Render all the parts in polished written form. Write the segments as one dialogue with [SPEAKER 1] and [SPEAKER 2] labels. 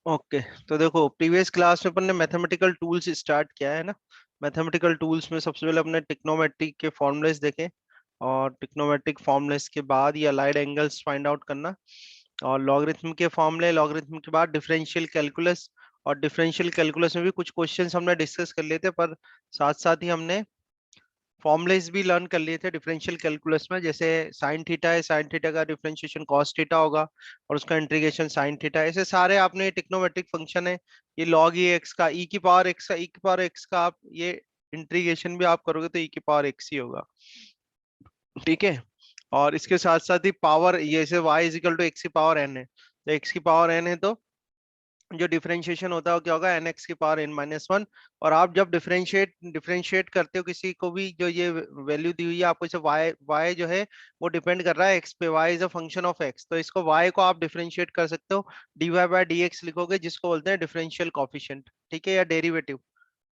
[SPEAKER 1] Okay. तो देखो, previous class में अपन ने मैथमेटिकल टूल्स स्टार्ट किया है ना। मैथमेटिकल टूल्स में सबसे पहले अपने ट्रिग्नोमेट्रिक के फॉर्मूलेस देखे, और ट्रिग्नोमेट्रिक फॉर्मूलेस के बाद ये अलाइड एंगल्स फाइंड आउट करना, और लॉगरिथम के फॉर्मूले, लॉगरिथम के बाद डिफरेंशियल कैलकुलस। और डिफरेंशियल कैलकुलस में भी कुछ क्वेश्चंस हमने डिस्कस कर लिए थे, पर साथ साथ ही हमने फॉर्मुलेस भी लर्न कर लिए थे डिफरेंशियल कैलकुलस में। जैसे साइन थीटा है, साइन थीटा का डिफरेंशिएशन कॉस थीटा होगा, और उसका इंटीग्रेशन साइन थीटा। ऐसे सारे आपने ट्रिग्नोमेट्रिक फंक्शन है, ये लॉग ई एक्स का, ई की पावर एक्स का, ई की पावर एक्स का आप ये इंटीग्रेशन भी आप करोगे तो ई की पावर एक्स ही होगा। ठीक है। और इसके साथ साथ ही पावर, ये जैसे वाई इजिकल टू एक्स की पावर एन है, तो एक्स की पावर एन है तो जो डिफरेंशिएशन होता है वो क्या होगा, एन एक्स की पावर एन माइनस वन। और आप जब डिफरेंशिएट करते हो किसी को भी, जो ये वैल्यू दी हुई है आपको, इसे वाई वाई जो है वो डिपेंड कर रहा है एक्स पे, y is a function of x, तो इसको वाई को आप डिफरेंशिएट कर सकते हो, d y by d x लिखोगे, जिसको बोलते हैं डिफरेंशियल कॉफिशिएंट, ठीक है, या डेरिवेटिव।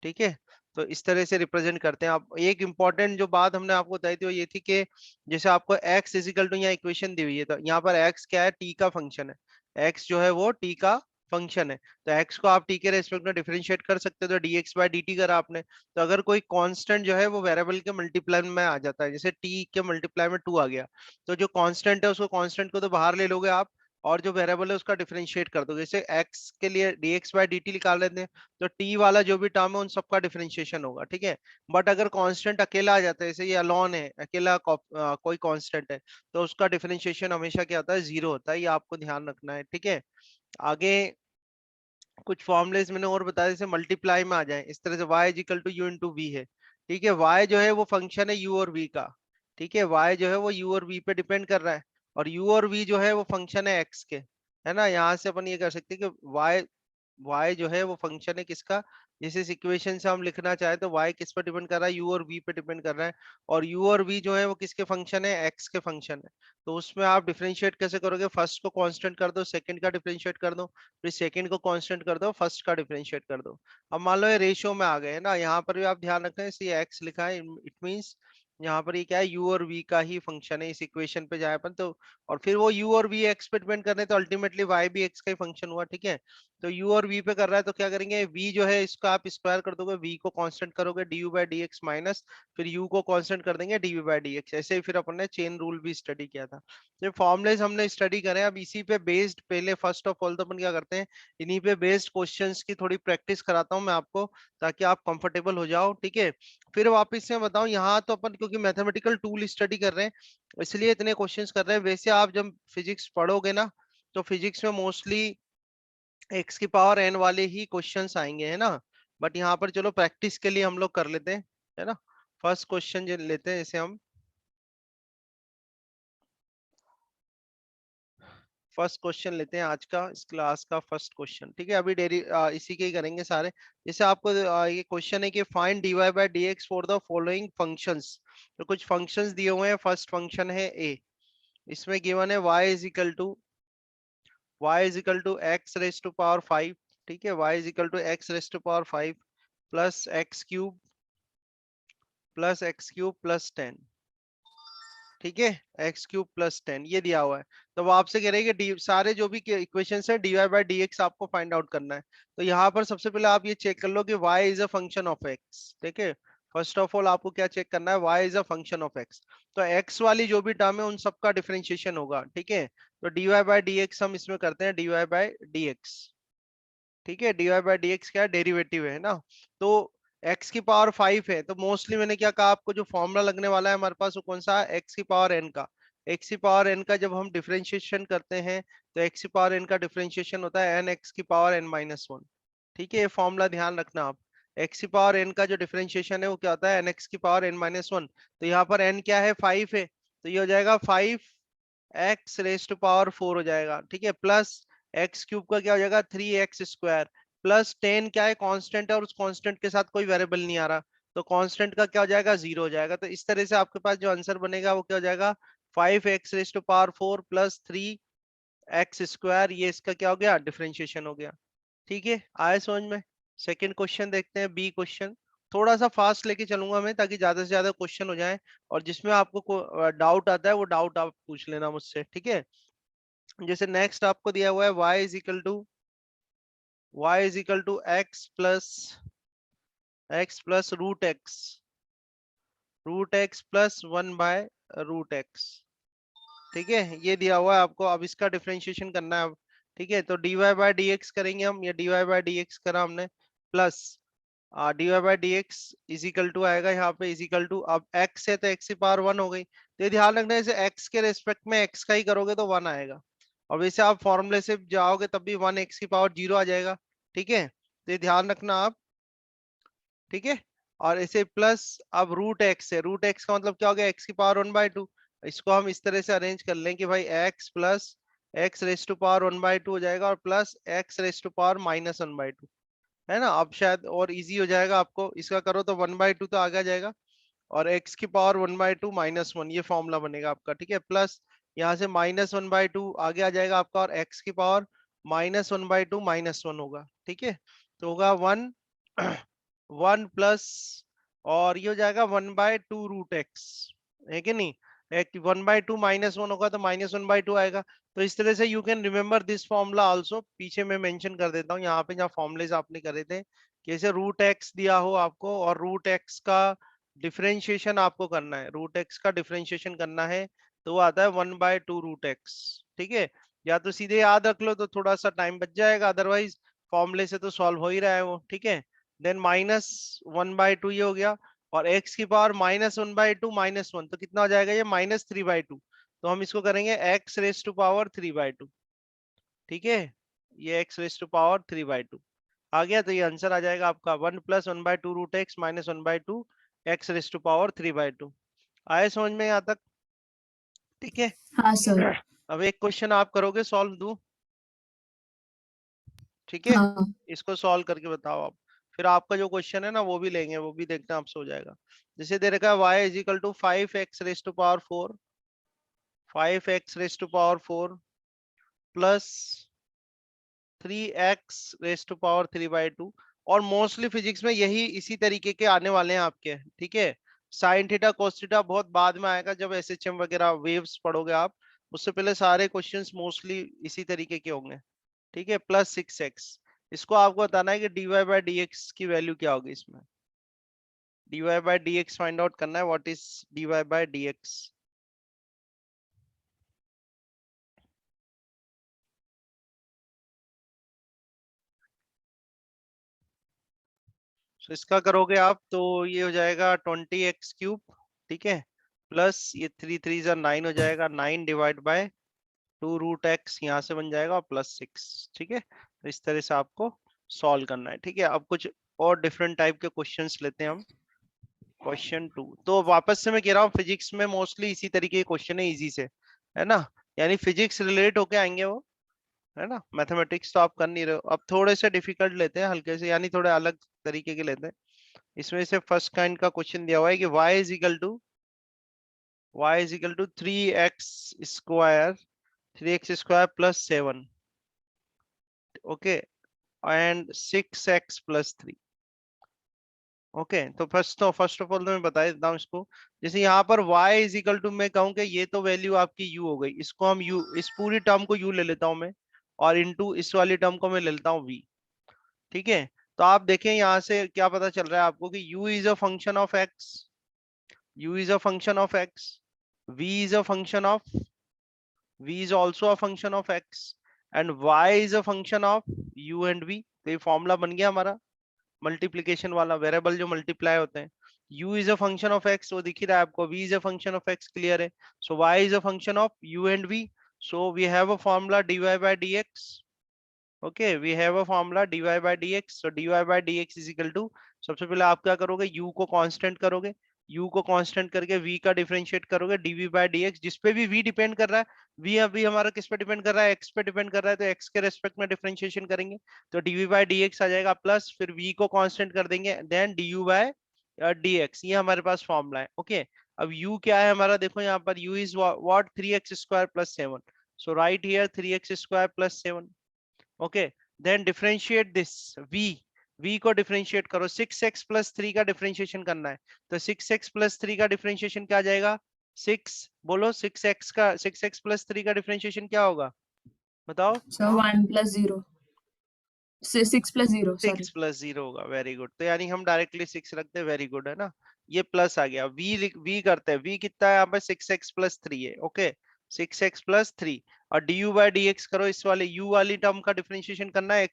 [SPEAKER 1] ठीक है। तो इस तरह से रिप्रेजेंट करते हैं आप। एक इंपॉर्टेंट जो बात हमने आपको बताई थी वो ये थी कि जैसे आपको x इजिकल टू यहाँ इक्वेशन दी हुई है, तो यहाँ पर x क्या है, t का फंक्शन है, x जो है वो t का फंक्शन है। तो x को आप t के रेस्पेक्ट में डिफरेंशिएट कर सकते हो, तो dx बाय dt करा आपने। तो अगर कोई कांस्टेंट जो है वो वेरिएबल के मल्टीप्लाई में आ जाता है, जैसे t के मल्टीप्लाई में 2 आ गया, तो जो कांस्टेंट है उसको, कांस्टेंट को तो बाहर ले लोगे आप, और जो वेरिएबल है उसका डिफरेंशिएट कर दोगे। जैसे x के लिए dx बाय dt निकाल लेते हैं, तो टी वाला जो भी टर्म है उन सबका डिफरेंशिएशन होगा। ठीक है। बट अगर कांस्टेंट अकेला आ जाता है, जैसे ये अलोन है, अकेला कोई कांस्टेंट है, तो उसका डिफरेंशिएशन हमेशा क्या होता है, जीरो होता है। ये आपको ध्यान रखना है। ठीक है। आगे कुछ फॉर्मुलेस मैंने और बताया, जैसे मल्टीप्लाई में आ जाए इस तरह से, y is equal to u into v है। ठीक है। y जो है वो फंक्शन है u और v का। ठीक है। y जो है वो u और v पे डिपेंड कर रहा है, और u और v जो है वो फंक्शन है x के, है ना। यहाँ से अपन ये कर सकते हैं कि y जो है वो फंक्शन है किसका, जिस इस इक्वेशन से हम लिखना चाहे तो y किस पर डिपेंड कर रहा है, u और v पे डिपेंड कर रहा है। और u और v जो है वो किसके फंक्शन है, x के फंक्शन है। तो उसमें आप डिफरेंशिएट कैसे करोगे, फर्स्ट को कांस्टेंट कर दो, सेकंड का डिफरेंशिएट कर दो, फिर सेकंड को कांस्टेंट कर दो, फर्स्ट का डिफरेंशिएट कर दो। अब मान लो ये रेशियो में आ गए है ना, यहाँ पर भी आप ध्यान रखें, इसे x लिखा है, इट मींस यहाँ पर ये क्या है, u और v का ही फंक्शन है। इस इक्वेशन पे जाए अपन तो, और फिर वो u और v x पे डिपेंड कर रहे हैं, तो अल्टीमेटली y भी x का ही फंक्शन हुआ। ठीक है। तो u और v पे कर रहा है तो क्या करेंगे, v जो है इसको आप स्क्वायर कर दोगे, v को कांस्टेंट करोगे, du बाई dx माइनस, फिर u को कांस्टेंट कर देंगे, dv बाई dx। ऐसे ही फिर अपन ने चेन रूल भी स्टडी किया था। ये फॉर्मुलेस हमने स्टडी करे, अब इसी पे बेस्ड पहले फर्स्ट ऑफ ऑल तो अपन क्या करते हैं, इन्हीं पे बेस्ड क्वेश्चंस की थोड़ी प्रैक्टिस कराता हूँ मैं आपको, ताकि आप कंफर्टेबल हो जाओ। ठीक है। फिर वापस से बताऊं, यहाँ तो अपन क्योंकि मैथमेटिकल टूल स्टडी कर रहे हैं इसलिए इतने क्वेश्चंस कर रहे हैं। वैसे आप जब फिजिक्स पढ़ोगे ना, तो फिजिक्स में मोस्टली एक्स की पावर एन वाले ही क्वेश्चंस आएंगे, है ना। बट यहाँ पर चलो प्रैक्टिस के लिए हम लोग कर लेते हैं, है ना। फर्स्ट क्वेश्चन जो लेते हैं, जैसे हम फर्स्ट क्वेश्चन लेते हैं आज का, इस क्लास का फर्स्ट क्वेश्चन। ठीक है। अभी डेरी इसी के ही करेंगे सारे। जैसे आपको ये क्वेश्चन है कि find dy by dx for the following functions. तो कुछ फंक्शंस दिए हुए हैं, फर्स्ट फंक्शन है a, इसमें गिवन है y is equal to x raise to power 5। ठीक है। y is equal to x raise to power 5 plus x cube plus 10। ठीक है। एक्स क्यूब प्लस 10 ये दिया हुआ है। तो वो आपसे कह रहे हैं कि सारे जो भी इक्वेशन है dy बाई डी एक्स आपको फाइंड आउट करना है। तो यहाँ पर सबसे पहले आप ये चेक कर लो कि y is a function of x। ठीक है। फर्स्ट ऑफ ऑल आपको क्या चेक करना है, y is a function of x। तो x वाली जो भी टर्म है उन सबका डिफरेंशिएशन होगा। ठीक है। तो dy बाई डी एक्स हम इसमें करते हैं, dy बाई डी एक्स। ठीक है। dy बाई डी एक्स क्या है, डेरिवेटिव है ना। तो x की पावर 5 है, तो मोस्टली मैंने क्या कहा आपको, जो फॉर्मूला लगने वाला है हमारे पास वो कौन सा है, x की पावर n का। x की पावर n का जब हम डिफरेंशिएशन करते हैं, तो x की पावर n का डिफरेंशिएशन होता है n x की पावर n माइनस वन। ठीक है। ये फॉर्मूला ध्यान रखना आप। x की पावर n का जो डिफरेंशिएशन है वो क्या होता है, n x की पावर n माइनस वन। तो यहाँ पर n क्या है, 5 है, तो ये हो जाएगा 5x रेस टू पावर 4 हो जाएगा। ठीक है। प्लस एक्स क्यूब का क्या हो जाएगा, 3x स्क्वायर, प्लस 10 क्या है, कांस्टेंट है, और उस कांस्टेंट के साथ कोई वेरिएबल नहीं आ रहा, तो कांस्टेंट का क्या हो जाएगा, जीरो हो जाएगा। तो इस तरह से आपके पास जो आंसर बनेगा वो क्या हो जाएगा, 5x raise to power 4 plus 3x square, ये इसका क्या हो गया, डिफरेंशिएशन हो गया। ठीक है। आए समझ में। सेकंड क्वेश्चन देखते हैं, बी क्वेश्चन। थोड़ा सा फास्ट लेके चलूंगा मैं, ताकि ज्यादा से ज्यादा क्वेश्चन हो जाए, और जिसमें आपको डाउट आता है वो डाउट आप पूछ लेना मुझसे। ठीक है। जैसे नेक्स्ट आपको दिया हुआ है y is equal to y is equal to x plus root x plus 1/√x। ठीक है, ये दिया हुआ है आपको, अब इसका डिफरेंशिएशन करना है अब। ठीक है, तो dy बाय डी एक्स करेंगे हम, या dy बाय डी एक्स करा हमने, plus dy by d x is equal to आएगा यहाँ पे, इज इक्वल टू, अब x है तो x की पावर 1 हो गई, तो ये ध्यान रखना है, इसे x के रेस्पेक्ट में x का ही करोगे तो 1 आएगा, और वैसे आप फॉर्मूले से जाओगे तब भी 1 x की पावर 0 आ जाएगा। ठीक है, तो ये ध्यान रखना आप। ठीक है, और इसे प्लस, अब रूट एक्स है, रूट एक्स का मतलब क्या हो गया, एक्स की पावर 1/2। इसको हम इस तरह से अरेंज कर लें कि भाई x plus x raise to power 1/2 हो जाएगा, और plus x raise to power -1/2, है ना। अब शायद और इजी हो जाएगा आपको, इसका करो तो 1/2 तो आगे आ जाएगा, और एक्स की पावर 1/2 -1, ये फॉर्मूला बनेगा आपका। ठीक है, प्लस यहाँ से -1/2 आगे आ जाएगा आपका, और एक्स की पावर -1/2 -1 होगा। ठीक है, तो होगा 1 1 प्लस, और ये हो जाएगा 1/2√x, है कि नहीं। एक 1/2 -1 होगा तो -1/2 आएगा। तो इस तरह से you can remember this formula also, पीछे मैं मेंशन कर देता हूँ यहाँ पे, जहाँ फॉर्मुलेज आपने करे थे, कैसे रूट एक्स दिया हो आपको, और रूट एक्स का डिफरेंशिएशन आपको करना है, रूट एक्स का डिफरेंशिएशन करना है, तो वो आता है 1/2√x। ठीक है, या तो सीधे याद रख लो तो थोड़ा सा टाइम बच जाएगा, अदरवाइज फॉर्मूले से तो सॉल्व हो ही रहा है वो। ठीक है, देन -1/2 ये हो गया, और x की पावर -1/2 -1, तो कितना हो जाएगा ये, -3/2। तो हम इसको करेंगे x रेस टू पावर 3/2। ठीक है, ये x रेस टू पावर 3/2 आ गया, तो ये आंसर आ जाएगा आपका 1 plus 1/2√x -1/2 x raise to power 3/2। आए समझ में यहाँ तक। ठीक है,
[SPEAKER 2] हाँ सर।
[SPEAKER 1] अब एक क्वेश्चन आप करोगे सॉल्व, दू। ठीक है,
[SPEAKER 2] हाँ
[SPEAKER 1] इसको सॉल्व करके बताओ आप, फिर आपका जो क्वेश्चन है ना वो भी लेंगे, वो भी देखना आपसे हो जाएगा। जैसे दे रखा है y is equal to 5x raise to power 4, 5x raise to power 4 plus 3x raise to power 3/2, और मोस्टली फिजिक्स में यही इसी तरीके के आने वाले हैं आपके। ठीक है, साइन थीटा कोस थीटा बहुत बाद में आएगा, जब एसएचएम वगैरह वेव्स पढ़ोगे आप, उससे पहले सारे क्वेश्चंस मोस्टली इसी तरीके के होंगे। ठीक है, प्लस 6x, इसको आपको बताना है कि dy बाय dx की वैल्यू क्या होगी इसमें, dy by dx find out करना है, what is dy by dx। तो इसका करोगे आप तो ये हो जाएगा 20x3। ठीक है, प्लस ये 3 3 9 हो जाएगा, 9 डिवाइड बाय 2√x यहाँ से बन जाएगा, और +6। ठीक है, तो इस तरह से आपको सॉल्व करना है। ठीक है, अब कुछ और डिफरेंट टाइप के क्वेश्चंस लेते हैं हम। क्वेश्चन 2, तो वापस से मैं कह रहा हूँ, फिजिक्स में मोस्टली इसी तरीके के क्वेश्चन है, इजी से, है ना, यानी फिजिक्स रिलेट होके आएंगे वो, है ना। मैथमेटिक्स तो आप कर नहीं रहे हो, अब थोड़े से डिफिकल्ट लेते हैं, हल्के से, यानी थोड़े अलग तरीके के लेते हैं। इसमें से फर्स्ट काइंड का क्वेश्चन दिया हुआ है कि y is equal to 3x square plus 7, okay, and 6x+3। Okay, तो फर्स्ट ऑफ ऑल तो मैं बता देता हूँ इसको। जैसे यहाँ पर y इज इक्वल टू, मैं कहूँ कि ये तो वैल्यू आपकी u हो गई, इसको हम u, इस पूरी टर्म को u ले लेता हूँ मैं, और इनटू इस वाली टर्म को मैं ले लेता हूँ v। ठीक है, तो आप देखें यहाँ से क्या पता चल रहा है आपको कि u is a function of x, u is a function of x, v is a function of, v is also a function of x, and y is a function of u and v। तो ये formula बन गया हमारा multiplication वाला, variable जो multiply होते हैं। u is a function of x, वो दिख ही रहा है आपको, v is a function of x, clear है। so y is a function of u and v, so we have a formula dy by dx। okay, we have a formula dy by dx, so dy by dx is equal to, सबसे पहले आप क्या करोगे, u को constant करोगे, u को constant करके v का डिफरेंशिएट करोगे, dv by dx, जिस पे भी v डिपेंड कर रहा है, v अभी हमारा किस पे डिपेंड कर रहा है, x पे डिपेंड कर रहा है, तो x के रेस्पेक्ट में डिफरेंशिएशन करेंगे, तो dv by dx आ जाएगा, प्लस फिर v को कांस्टेंट कर देंगे, देन du by dx, ये हमारे पास फॉर्मूला है। ओके, अब u क्या है हमारा, देखो यहाँ पर u is what 3x² + 7, so right here 3x² + 7। Okay, then differentiate this v, v को डिफरेंशिएट करो, 6x+3 का डिफरेंशिएशन करना है, तो 6x+3 का डिफरेंशिएशन क्या आ जाएगा, 6, बोलो 6x+3 का डिफरेंशिएशन क्या होगा, बताओ।
[SPEAKER 2] सर 1 + 0। 6 + 0
[SPEAKER 1] 6
[SPEAKER 2] सॉरी।
[SPEAKER 1] + 0 होगा, वेरी गुड। तो यानी हम डायरेक्टली 6 रखते हैं, वेरी गुड है ना। ये प्लस आ गया, वी करते हैं, वी कितना है यहाँ पे, 6x + 3 है, ओके। 6x + 3 और du/dx करो, इस वाले u वाली टर्म का डिफरेंशिएशन करना है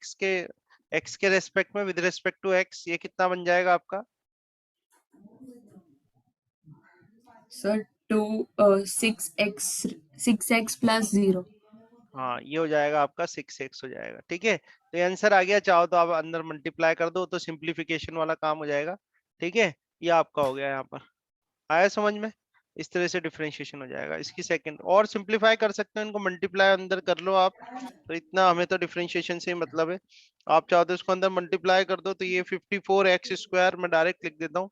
[SPEAKER 1] x के रेस्पेक्ट में, विद रेस्पेक्ट टू x। ये कितना बन जाएगा आपका?
[SPEAKER 2] Sir 2 6x + 0।
[SPEAKER 1] हाँ, ये हो जाएगा आपका 6x हो जाएगा, ठीक है। तो ये आंसर आ गया, चाहो तो आप अंदर मल्टीप्लाई कर दो तो सिंप्लीफिकेशन वाला काम हो जाएगा, ठीक है। ये आपका हो गया यहाँ पर, आया समझ में? इस तरह से डिफरेंशिएशन हो जाएगा। इसकी सेकंड और सिंप्लीफाई कर सकते हैं, इनको मल्टीप्लाई अंदर कर लो आप। तो इतना हमें तो डिफरेंशिएशन से ही मतलब है। आप चाहो तो इसको अंदर मल्टीप्लाई कर दो, तो ये 54x² मैं डायरेक्ट लिख देता हूँ।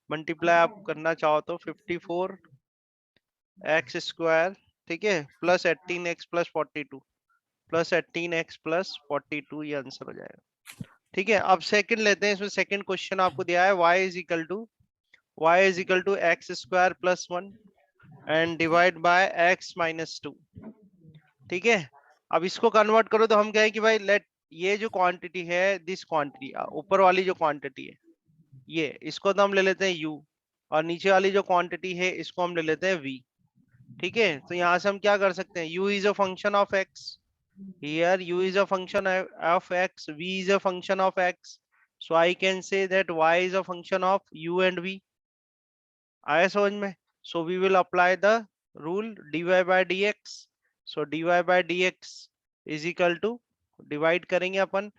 [SPEAKER 1] मल्टीप्लाई आप करना चाहो तो 54x², ठीक है, प्लस 18x + 42, प्लस 18x + 42, ये आंसर हो जाएगा, ठीक है। अब सेकंड लेते हैं। इसमें सेकंड क्वेश्चन आपको दिया है y = x² + 1 and divide bye x - 2, ठीक है। अब इसको कन्वर्ट करो तो हम कहें कि भाई लेट, ये जो क्वांटिटी है, दिस क्वांटिटी, ऊपर वाली जो क्वांटिटी है, ये इसको तो हम ले लेते हैं u, और नीचे वाली जो क्वांटिटी है इसको हम ले लेते हैं v, ठीक है। तो यहाँ से हम क्या कर सकते हैं, u is a function of x, here u is a function of x, v is a function of x, so I can say that y is a function of u and v। आया समझ में? So we will apply the rule dy/dx, so dy/dx is equal to, divide करेंगे अपन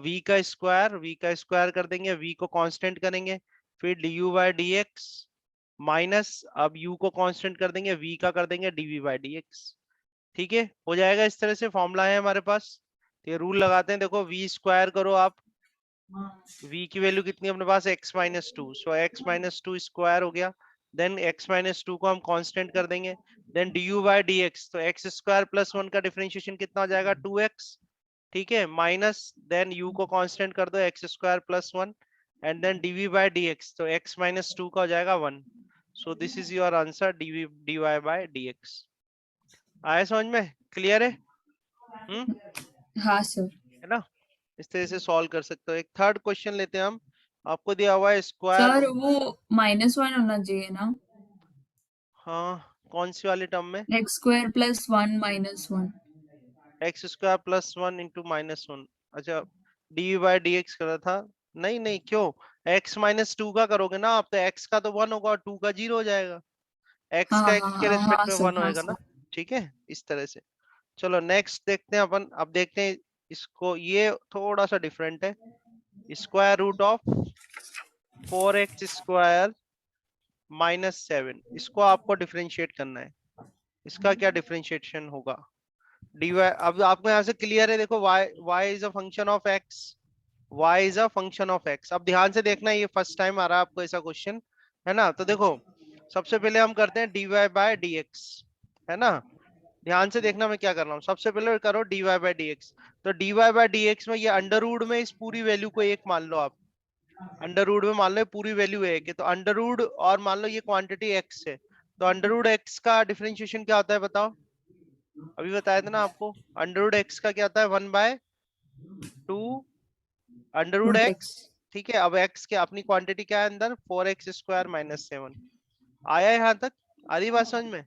[SPEAKER 1] v का square कर देंगे, v को constant करेंगे, फिर du/dx माइनस, अब u को कांस्टेंट कर देंगे, v का कर देंगे dv/dx, ठीक है। हो जाएगा, इस तरह से फॉर्मूला है हमारे पास। तो ये रूल लगाते हैं, देखो v² करो आप, v की वैल्यू कितनी है अपने पास, x - 2, सो x - 2 स्क्वायर हो गया। देन x - 2 को हम कांस्टेंट कर देंगे, देन du/dx, तो x² + 1 का डिफरेंशिएशन कितना हो जाएगा, 2x, ठीक है, माइनस, देन u को कांस्टेंट कर दो, x² + 1 एंड देन dv/dx, तो x - 2 का हो जाएगा 1। So this is your answer, dy/dx। आया समझ में? क्लियर है?
[SPEAKER 2] हाँ सर।
[SPEAKER 1] है ना। इस तरह से सॉल्व कर सकते हो। एक थर्ड क्वेश्चन लेते हैं हम। आपको दिया हुआ है स्क्वायर,
[SPEAKER 2] सर वो -1 होना चाहिए ना?
[SPEAKER 1] हाँ, कौन सी वाली टर्म में?
[SPEAKER 2] x² + 1 - 1।
[SPEAKER 1] x² + 1 इंटू -1, अच्छा, dv/dx करा था। नहीं नहीं, क्यों? x - 2 का करोगे ना आप, तो x का तो 1 होगा और 2 का 0 हो जाएगा। x
[SPEAKER 2] हाँ
[SPEAKER 1] का
[SPEAKER 2] हाँ
[SPEAKER 1] x के
[SPEAKER 2] हाँ हाँ
[SPEAKER 1] रेस्पेक्ट में
[SPEAKER 2] सर,
[SPEAKER 1] 1
[SPEAKER 2] हाँ
[SPEAKER 1] होएगा ना,
[SPEAKER 2] सर।
[SPEAKER 1] ठीक है, इस तरह से। चलो नेक्स्ट देखते हैं अपन। अब देखते हैं इसको, ये थोड़ा सा डिफरेंट है। स्क्वायर रूट ऑफ 4x² -7, इसको आपको डिफरेंशिएट करना है। इसका क्या डिफरेंशिएशन होगा? dy, अब आपको यहाँ से क्लियर है, देखो y is a function of x, y is a function of x। अब ध्यान से देखना, ये फर्स्ट टाइम आ रहा है आपको ऐसा क्वेश्चन, है ना। तो देखो, सबसे पहले हम करते हैं dy/dx, है ना। ध्यान से देखना मैं क्या कर रहा हूँ, सबसे पहले करो dy/dx। तो dy/dx में ये अंडर रूट में इस पूरी वैल्यू को एक मान लो आप, अंडर रूट में मान लो पूरी वैल्यू एक है, तो अंडर रूट, और मान लो ये क्वांटिटी x है, तो अंडर रूट x का डिफरेंशिएशन क्या होता है बताओ? अभी बताया था ना आपको, अंडर रूट x का क्या होता है, 1/2 under root
[SPEAKER 2] root
[SPEAKER 1] x,
[SPEAKER 2] x।
[SPEAKER 1] ठीक है। अब x के अपनी क्वांटिटी क्या है अंदर, 4x² -7। आया यहाँ तक? आ रही बात समझ में?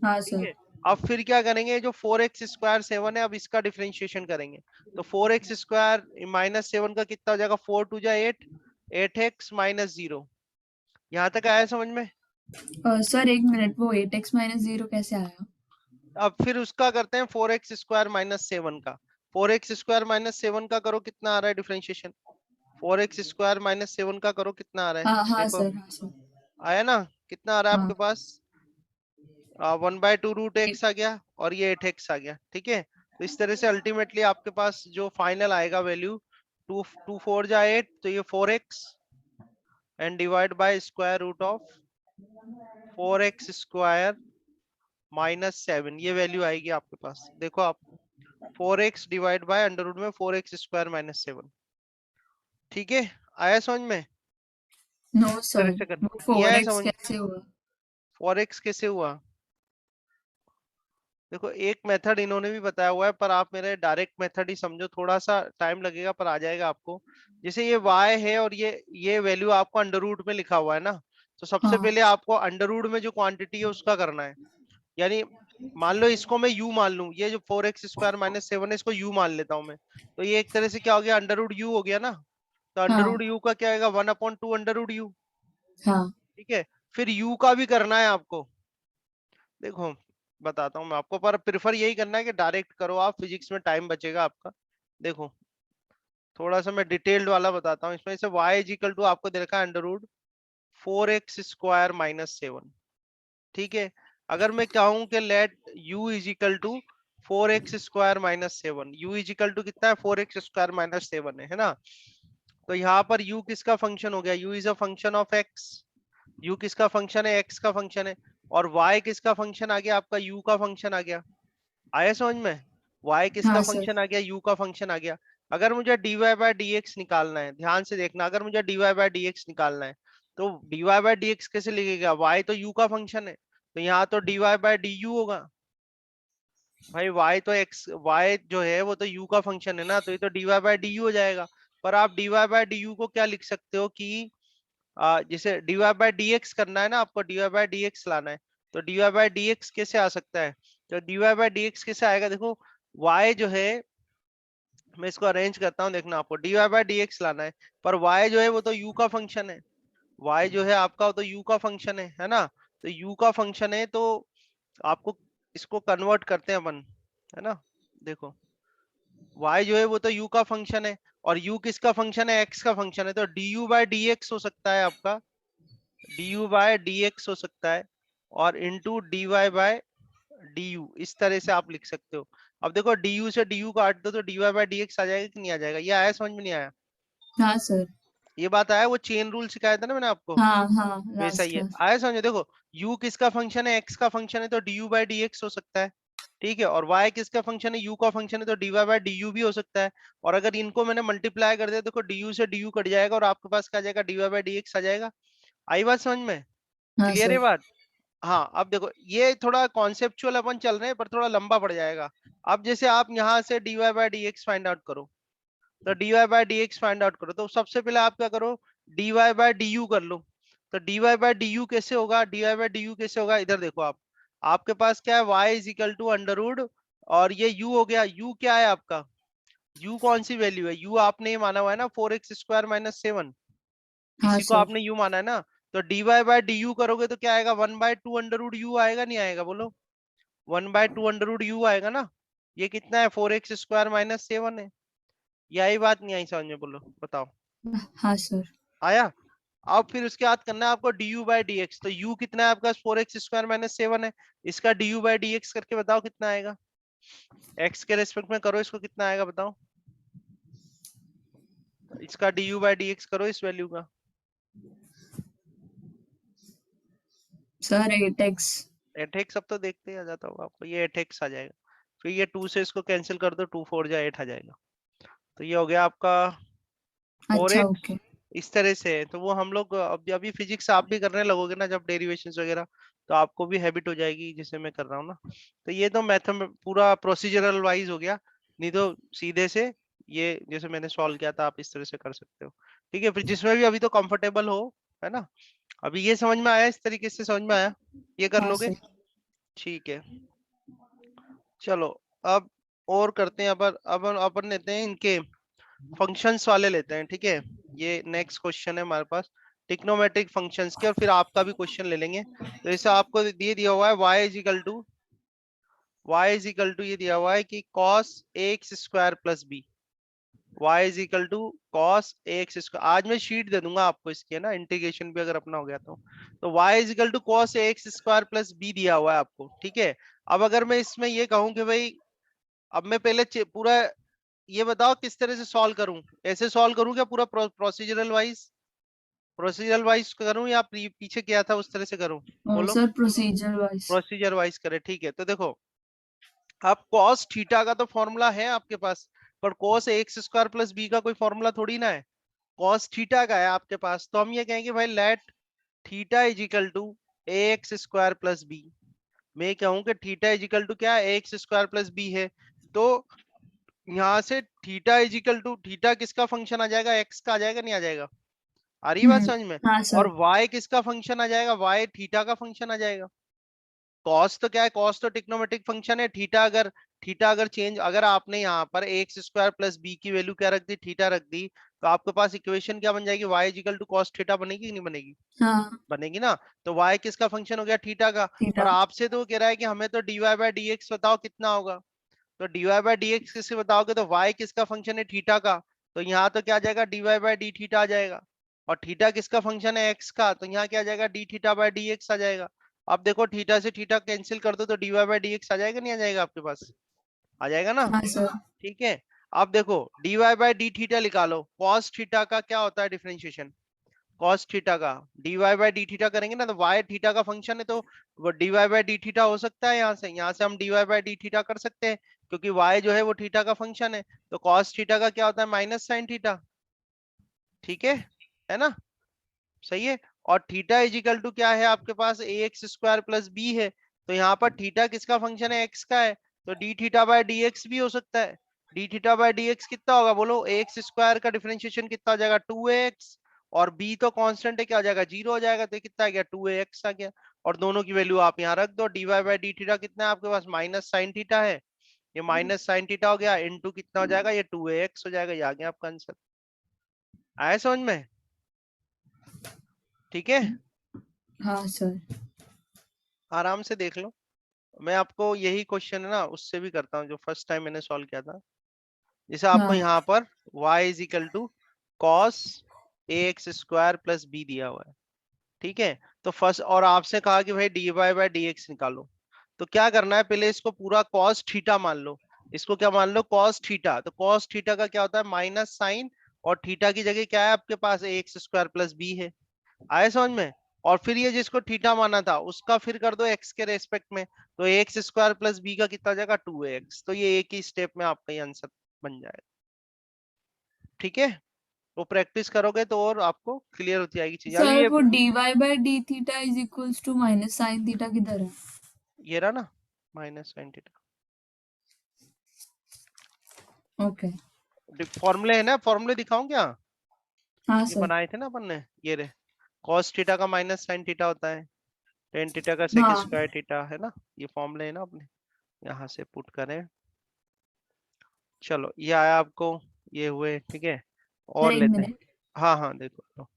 [SPEAKER 2] हाँ
[SPEAKER 1] ठीक
[SPEAKER 2] सर।
[SPEAKER 1] है। अब फिर क्या करेंगे, जो 4x² 7 है, अब इसका डिफरेंशिएशन करेंगे। तो 4x² -7 का कितना हो जाएगा, 4 2 जा 8, 8x - 0। यहाँ तक आया समझ में?
[SPEAKER 2] सर एक मिनट, वो 8x - 0 कैसे आया?
[SPEAKER 1] अब फिर उसका करते हैं 4x² -7 का। 4x² -7 का करो, कितना आ रहा है डिफरेंशिएशन? 4x² -7 का करो, कितना आ रहा है?
[SPEAKER 2] हाँ हाँ
[SPEAKER 1] देखो,
[SPEAKER 2] सर, हाँ सर।
[SPEAKER 1] आया ना? कितना आ रहा है
[SPEAKER 2] हाँ।
[SPEAKER 1] आपके पास? 1/2 रूट एक्स आ गया, और ये 8x आ गया, ठीक है। तो इस तरह से अल्टीमेटली आपके पास जो फाइनल आएगा वैल्यू, 2 2 4 जा 8, तो ये 4x and divide by square root of 4x² -7, ये वैल्यू आएगी आपके पास। देखो आप, 4x divide by under root में 4x² -7, ठीक है। आया समझ में?
[SPEAKER 2] नो
[SPEAKER 1] इस तरह
[SPEAKER 2] सर,
[SPEAKER 1] से कर,
[SPEAKER 2] वो
[SPEAKER 1] नहीं आया
[SPEAKER 2] 4x
[SPEAKER 1] समझ?
[SPEAKER 2] कैसे हुआ?
[SPEAKER 1] 4x कैसे हुआ? देखो एक मेथड इन्होंने भी बताया हुआ है, पर आप मेरे डायरेक्ट मेथड ही समझो, थोड़ा सा टाइम लगेगा पर आ जाएगा आपको। जैसे ये y है और ये वैल्यू आपको अंडर रूट में लिखा हुआ है ना, तो सबसे
[SPEAKER 2] हाँ
[SPEAKER 1] पहले आपको अंडर रूट में जो क्वांटिटी है उसका करना है। यानी मान लो इसको मैं u मान लूं, ये जो 4x² - 7 है इसको u मान लेता हूं मैं, तो ये एक तरह से क्या हो गया, अंडर रूट u हो गया ना। तो अंडर
[SPEAKER 2] हाँ
[SPEAKER 1] रूट u का क्या आएगा, 1/2 अंडर रूट u।
[SPEAKER 2] हाँ
[SPEAKER 1] ठीक है, फिर u का भी करना है आपको। देखो बताता हूँ मैं आपको, पर प्रिफर यही करना है कि डायरेक्ट करो आप, फिजिक्स में टाइम बचेगा आपका। देखो थोड़ा सा मैं डिटेल्ड वाला बताता हूँ इसमें। से y इज इक्वल टू आपको दे रखा है अंडर रूट 4x² - 7। ठीक है, अगर मैं कहूँ कि let u is equal to 4x² - 7, u is equal to कितना है, 4x² - 7 है ना। तो यहाँ पर u किसका फंक्शन हो गया, u is a function of x। u किसका फंक्शन है, x का फंक्शन है। और y किसका फंक्शन आ गया, आपका u का फंक्शन आ गया। आया समझ में, y किसका
[SPEAKER 2] हाँ सर।
[SPEAKER 1] फंक्शन आ गया, u का फंक्शन आ गया। अगर मुझे dy/dx निकालना है, ध्यान से देखना, अगर मुझे dy/dx निकालना है तो dy/dx कैसे लिखेगा, y तो u का फंक्शन है, तो यहाँ तो dy/du होगा। भाई y तो x, y जो है वो तो u का फंक्शन है ना, तो ये तो dy/du हो जाएगा। पर आप dy/du को क्या लिख सकते हो कि जिसे dy/dx करना है ना, आपको dy/dx लाना है, तो dy/dx कैसे आ सकता है, तो dy/dx कैसे आएगा, देखो y जो है, मैं इसको अरेंज करता हूँ, देखना आपको dy/dx लाना है, पर y जो है वो तो u का फंक्शन है। y जो है आपका वो तो u का फंक्शन है ना। तो u का फंक्शन है तो आपको इसको कन्वर्ट करते हैं अपन, है ना। देखो y जो है वो तो u का फंक्शन है, और u किसका फंक्शन है, x का फंक्शन है, तो du/dx हो सकता है आपका, du/dx हो सकता है, और इंटू dy/du, इस तरह से आप लिख सकते हो। अब देखो du से du काट दो तो dy/dx आ जाएगा कि नहीं आ जाएगा, ये आया समझ में नहीं आया,
[SPEAKER 2] हाँ सर।
[SPEAKER 1] ये बात आया, वो चेन रूल सिखाया था ना मैंने आपको,
[SPEAKER 2] हाँ हाँ
[SPEAKER 1] वैसा ही
[SPEAKER 2] लास्ट
[SPEAKER 1] है,
[SPEAKER 2] क्लास।
[SPEAKER 1] आया समझो। देखो u किसका फंक्शन है, x का फंक्शन है, तो du/dx हो सकता है। ठीक है, और y किसका फंक्शन है, u का फंक्शन है, तो dy/du भी हो सकता है। और अगर इनको मैंने मल्टीप्लाई कर दिया, देखो du से du कट जाएगा और आपके पास क्या आ जाएगा, dy/dx आ जाएगा। आई बात समझ में,
[SPEAKER 2] हाँ
[SPEAKER 1] क्लियर है
[SPEAKER 2] सर।
[SPEAKER 1] बात। हाँ अब देखो ये थोड़ा कॉन्सेप्चुअल अपन चल रहे हैं, पर थोड़ा लंबा पड़ जाएगा। अब जैसे आप यहाँ से dy/dx फाइंड आउट करो, तो dy/dx फाइंड आउट करो, तो सबसे पहले आप क्या करो, dy/du कर लो। तो dy/du कैसे होगा, dy/du कैसे होगा, इधर देखो आप, आपके पास क्या है, y is equal to under root, और ये u हो गया, u क्या है आपका, u कौन सी वैल्यू है, u आपने ये माना हुआ है ना 4x² - 7,
[SPEAKER 2] हाँ
[SPEAKER 1] इसी को
[SPEAKER 2] सर।
[SPEAKER 1] आपने u माना है ना। तो dy/du करोगे तो क्या आएगा, 1/2 अंडर रूट u आएगा, नहीं आएगा बोलो, 1/2 अंडर रूट u आएगा ना। ये कितना है, 4x² - 7 है। ये आई बात नहीं आई समझ में, बोलो बताओ,
[SPEAKER 2] हाँ सर।
[SPEAKER 1] आया। अब फिर उसके बाद करना है आपको du/dx, तो u कितना है आपका, 4x² - 7 है, इसका du/dx करके बताओ कितना आएगा, x के रेस्पेक्ट में करो इसको, कितना आएगा बताओ, इसका du/dx करो इस वैल्यू का।
[SPEAKER 2] Sir 8x।
[SPEAKER 1] 8x, अब तो देखते ही आ जाता होगा आपको, ये 8x आ जाएगा। फिर ये 2 से इसको कैंसिल कर दो, 2 4 जा 8 आ जाएगा, तो ये हो गया आपका
[SPEAKER 2] अच्छा
[SPEAKER 1] 4x।
[SPEAKER 2] ओके।
[SPEAKER 1] इस तरह से है, तो वो हम लोग अभी अभी फिजिक्स आप भी करने लगोगे ना जब डेरिवेशंस वगैरह, तो आपको भी हैबिट हो जाएगी जैसे मैं कर रहा हूँ ना। तो ये तो मैथम पूरा प्रोसीजरल वाइज हो गया, नहीं तो सीधे से ये जैसे मैंने सॉल्व किया था आप इस तरह से कर सकते हो। ठीक है, फिर जिसमें भी अभी तो कंफर्टेबल हो, है ना। अभी ये समझ में आया, इस तरीके से समझ में आया, ये कर
[SPEAKER 2] हाँ
[SPEAKER 1] लोगे।
[SPEAKER 2] सर।
[SPEAKER 1] ठीक है, चलो अब और करते हैं, अब अपन लेते हैं इनके फंक्शंस वाले लेते हैं। ठीक है, ये नेक्स्ट क्वेश्चन है हमारे पास टिक्नोमेट्रिक फंक्शंस के, और फिर आपका भी क्वेश्चन ले लेंगे। तो इसे आपको दिए दिया हुआ है y इज इक्वल टू ये दिया हुआ है कि cos ax² plus b, y is equal to cos ax²। आज मैं शीट दे दूंगा आपको इसकी, है ना, इंटीग्रेशन भी अगर अपना हो गया तो y is equal to cos ax² plus b दिया हुआ है आपको। ठीक है, अब अगर मैं इसमें ये कहूं कि भाई, अब मैं पहले पूरा ये बताओ किस तरह से सॉल्व करूं, ऐसे सॉल्व करूं क्या पूरा प्रोसीजरल वाइज करूं, या पीछे किया था उस तरह से करूं, बोलो।
[SPEAKER 2] Sir procedure wise.
[SPEAKER 1] Procedure wise करे, ठीक है। तो देखो आप cos थीटा का तो फॉर्मूला है आपके पास, पर cos ax² प्लस b का कोई फॉर्मूला थोड़ी ना है, cos थीटा का है आपके पास, तो हम ये कहेंगे भाई let theta is equal to ax² plus b। मैं कहूँ कि थीटा इज इक्वल टू क्या है, एक्स स्क्वायर प्लस बी है, तो यहाँ से theta is equal to, theta किसका फंक्शन आ जाएगा, एक्स का आ जाएगा, नहीं आ जाएगा? आ रही है बात समझ में?
[SPEAKER 2] हाँ
[SPEAKER 1] और
[SPEAKER 2] सर।
[SPEAKER 1] y किसका फंक्शन आ जाएगा, y थीटा का फंक्शन आ जाएगा। कॉस तो क्या है, कॉस तो टिक्नोमेट्रिक फंक्शन है। थीटा अगर चेंज, अगर आपने यहाँ पर एक्स स्क्वायर प्लस बी की वैल्यू क्या रख दी, थीटा रख दी, तो आपके पास इक्वेशन क्या बन जाएगी, y is equal to cos theta बनेगी कि नहीं बनेगी?
[SPEAKER 2] हाँ
[SPEAKER 1] बनेगी ना। तो y किसका फंक्शन हो गया, थीटा का। और
[SPEAKER 2] थीटा।
[SPEAKER 1] आपसे तो वो कह रहा है कि हमें तो dy बाय डी एक्स बताओ कितना होगा। तो dy बाय डी एक्स किससे बताओगे, तो y किसका फंक्शन है, थीटा का। तो यहाँ तो क्या आ जाएगा, dy बाय डी थीटा आ जाएगा। और थीटा किसका फंक्शन है, x का, तो यहाँ क्या आ जाएगा, d theta by d x आ जाएगा। अब देखो थीटा से थीटा कैंसिल कर दो तो dy बाय डी एक्स आ जाएगा, नहीं आ जाएगा आपके पास? आ जाएगा ना।
[SPEAKER 2] हाँ सर।
[SPEAKER 1] ठीक है। अब देखो dy बाय डी थीटा निकालो, cos थीटा का क्या होता है डिफरेंशिएशन, कॉस थीटा का। dy बाय डी थीटा करेंगे ना, तो y थीटा का फंक्शन है, तो वो dy बाय डी थीटा हो सकता है। यहाँ से हम dy बाय डी थीटा कर सकते हैं, क्योंकि y जो है वो थीटा का फंक्शन है। तो कॉस थीटा का क्या होता है, माइनस साइन थीटा। ठीक है ना? सही है। और थीटा इज इक्वल टू क्या है आपके पास, ए एक्स स्क्वायर प्लस बी है। तो यहाँ पर थीटा किसका फंक्शन है, एक्स का है। तो d theta by d x भी हो सकता है। D theta by d x कितना होगा बोलो, एक्स स्क्वायर का डिफरेंशिएशन कितना हो जाएगा, 2x। और b तो कांस्टेंट है, क्या हो जाएगा, 0 हो जाएगा। तो ये कितना आ गया, 2x आ गया। और दोनों की वैल्यू आप यहाँ रख दो, d y by d theta कितना है आपके पास, माइनस साइन थीटा है। ये माइनस साइन थीटा हो गया, इनटू कितना हो जाएगा, ये 2x हो जाएगा। ये आ गया आपका आंसर। आया समझ में? ठीक है,
[SPEAKER 2] हाँ सर।
[SPEAKER 1] आराम से देख लो। मैं आपको यही क्वेश्चन है ना उससे भी करता हूँ, जो फर्स्ट टाइम मैंने सॉल्व किया था। जैसे आपको
[SPEAKER 2] हाँ
[SPEAKER 1] यहाँ पर y is equal to cos a x square plus b दिया हुआ है। ठीक है। तो फर्स्ट, और आपसे कहा कि भाई d y by d x निकालो। तो क्या करना है, पहले इसको पूरा कॉस थीटा मान लो। इसको क्या मान लो, कॉस थीटा। तो कॉस थीटा का क्या होता है, माइनस साइन। और थीटा की जगह क्या है आपके पास, ए एक्स स्क्वायर प्लस बी है। आए समझ में? और फिर ये जिसको थीटा माना था उसका फिर कर दो एक्स के रेस्पेक्ट में। तो एक्स स्क्वायर प्लस बी का कितना हो जाएगा, 2x। तो ये एक ही स्टेप में आपका ये आंसर बन जाएगा। ठीक है। वो प्रैक्टिस करोगे तो और आपको क्लियर होती जाएगी चीज। अभी
[SPEAKER 2] सर,
[SPEAKER 1] ये
[SPEAKER 2] वो d y by d theta is equals to minus sine theta किधर है?
[SPEAKER 1] ये रहा ना, माइनस साइन थीटा।
[SPEAKER 2] ओके।
[SPEAKER 1] फॉर्मूले है ना, फॉर्मूले दिखाऊं क्या?
[SPEAKER 2] हाँ
[SPEAKER 1] ये
[SPEAKER 2] सर।
[SPEAKER 1] बनाए थे ना अपन ने, ये रे। कॉस थीटा का माइनस साइन थीटा होता है, टेन थीटा का सेक
[SPEAKER 2] हाँ
[SPEAKER 1] स्क्वायर थीटा, है ना? ये फॉर्मूले है ना अपने, यहाँ से पुट करें। चलो ये आया आपको, ये हुए। ठीक है,
[SPEAKER 2] सर,
[SPEAKER 1] और
[SPEAKER 2] एक
[SPEAKER 1] लेते हैं।
[SPEAKER 2] मिनट।
[SPEAKER 1] हाँ हाँ देखो तो।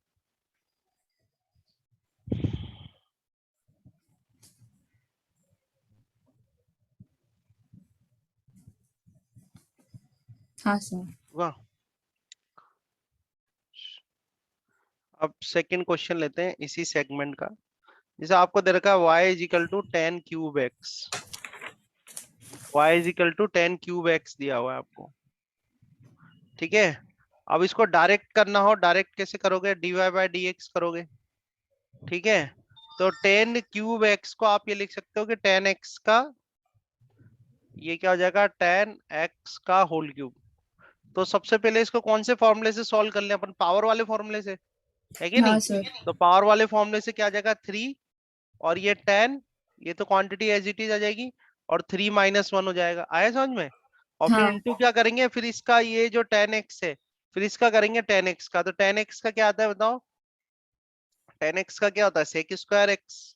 [SPEAKER 2] हाँ सर।
[SPEAKER 1] वाह। अब सेकंड क्वेश्चन लेते हैं इसी सेगमेंट का। जैसे आपको दे रखा है y is equal to 10 cube x, y is equal to 10 cube x दिया हुआ है आपको। ठीक है। अब इसको डायरेक्ट करना हो, डायरेक्ट कैसे करोगे, dy बाय डी एक्स करोगे। ठीक है। तो 10 क्यूब एक्स को आप ये लिख सकते हो कि 10x का, ये क्या हो जाएगा, 10x का होल क्यूब। तो सबसे पहले इसको कौन से फॉर्मूले से सॉल्व कर लें अपन, पावर वाले फॉर्मूले से, है कि
[SPEAKER 2] हाँ
[SPEAKER 1] नहीं?
[SPEAKER 2] सर।
[SPEAKER 1] तो पावर वाले फॉर्मूले से क्या आ जाएगा, 3। और ये 10, ये तो क्वांटिटी एज इट इज आ जाएगी। और 3 माइनस 1 हो जाएगा। आया समझ में? और फिर
[SPEAKER 2] हाँ
[SPEAKER 1] इंटू क्या करेंगे, फिर इसका ये जो 10x है, फिर इसका करेंगे 10x का। तो 10x का क्या आता है बताओ, 10x का क्या होता है, सेक स्क्वायर एक्स,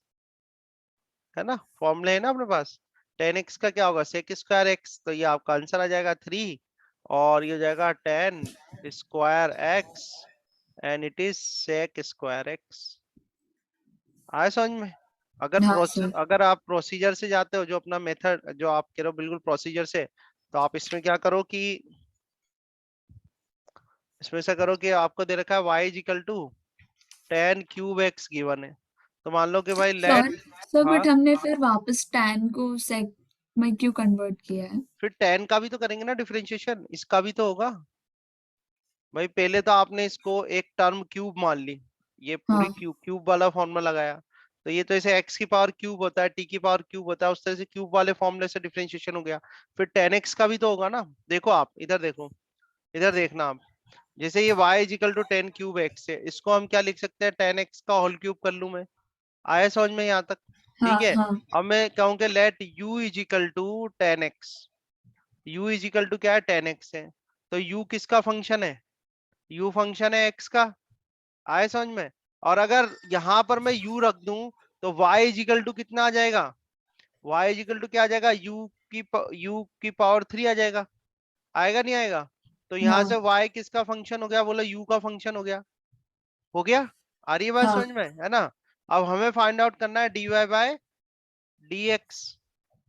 [SPEAKER 1] है ना? फॉर्मूले है ना अपने पास। 10x का क्या होगा, सेक स्क्वायर एक्स। तो ये आपका आंसर आ जाएगा 3। और ये हो जाएगा 10 square x, and it is sec square x. आया समझ में?
[SPEAKER 2] हाँ सर।
[SPEAKER 1] अगर आप प्रोसीजर से जाते हो, जो अपना मेथड जो आप कह रहे हो बिल्कुल प्रोसीजर से, तो आप इसमें क्या करो कि, इसमें से करो कि आपको दे रखा है y is equal to 10 cube x given है। तो मान लो कि भाई लेट,
[SPEAKER 2] सर सर,
[SPEAKER 1] हाँ,
[SPEAKER 2] बट हमने फिर वापस tan को sec में क्यों कन्वर्ट किया है?
[SPEAKER 1] फिर 10 का भी तो करेंगे ना डिफरेंशिएशन, इसका भी तो होगा। भाई पहले तो आपने इसको एक टर्म क्यूब मान ली, ये पूरी
[SPEAKER 2] हाँ
[SPEAKER 1] क्यूब क्यूब वाला फॉर्मूला लगाया। तो ये तो ऐसे x की पावर क्यूब होता है, t की पावर क्यूब होता है, उस तरह से क्यूब वाले फॉर्मूले से डिफरेंशिएशन हो गया। फिर 10x का भी तो होगा ना। देखो आप इधर देखो, इधर देखना आप। जैसे ये y is equal to 10 cube x है, इसको हम क्या लिख सकते हैं, 10x का होल क्यूब कर लूं मैं। आया समझ में यहाँ तक? ठीक है।
[SPEAKER 2] हाँ
[SPEAKER 1] अब मैं कहूँगा let u is equal to 10x, u is equal to क्या है 10x है, तो u किसका फंक्शन है, u फंक्शन है x का, आए समझ में। और अगर यहां पर मैं u रख दूं तो y इज इक्वल टू कितना आ जाएगा, y इज इक्वल टू क्या आ जाएगा, u की पावर 3 आ जाएगा, आएगा नहीं आएगा। तो यहाँ से
[SPEAKER 2] हाँ
[SPEAKER 1] y किसका फंक्शन हो गया, बोला u का फंक्शन हो गया, हो गया। आ रही है बात समझ
[SPEAKER 2] हाँ
[SPEAKER 1] में, है ना। अब हमें फाइंड आउट करना है dy by dx,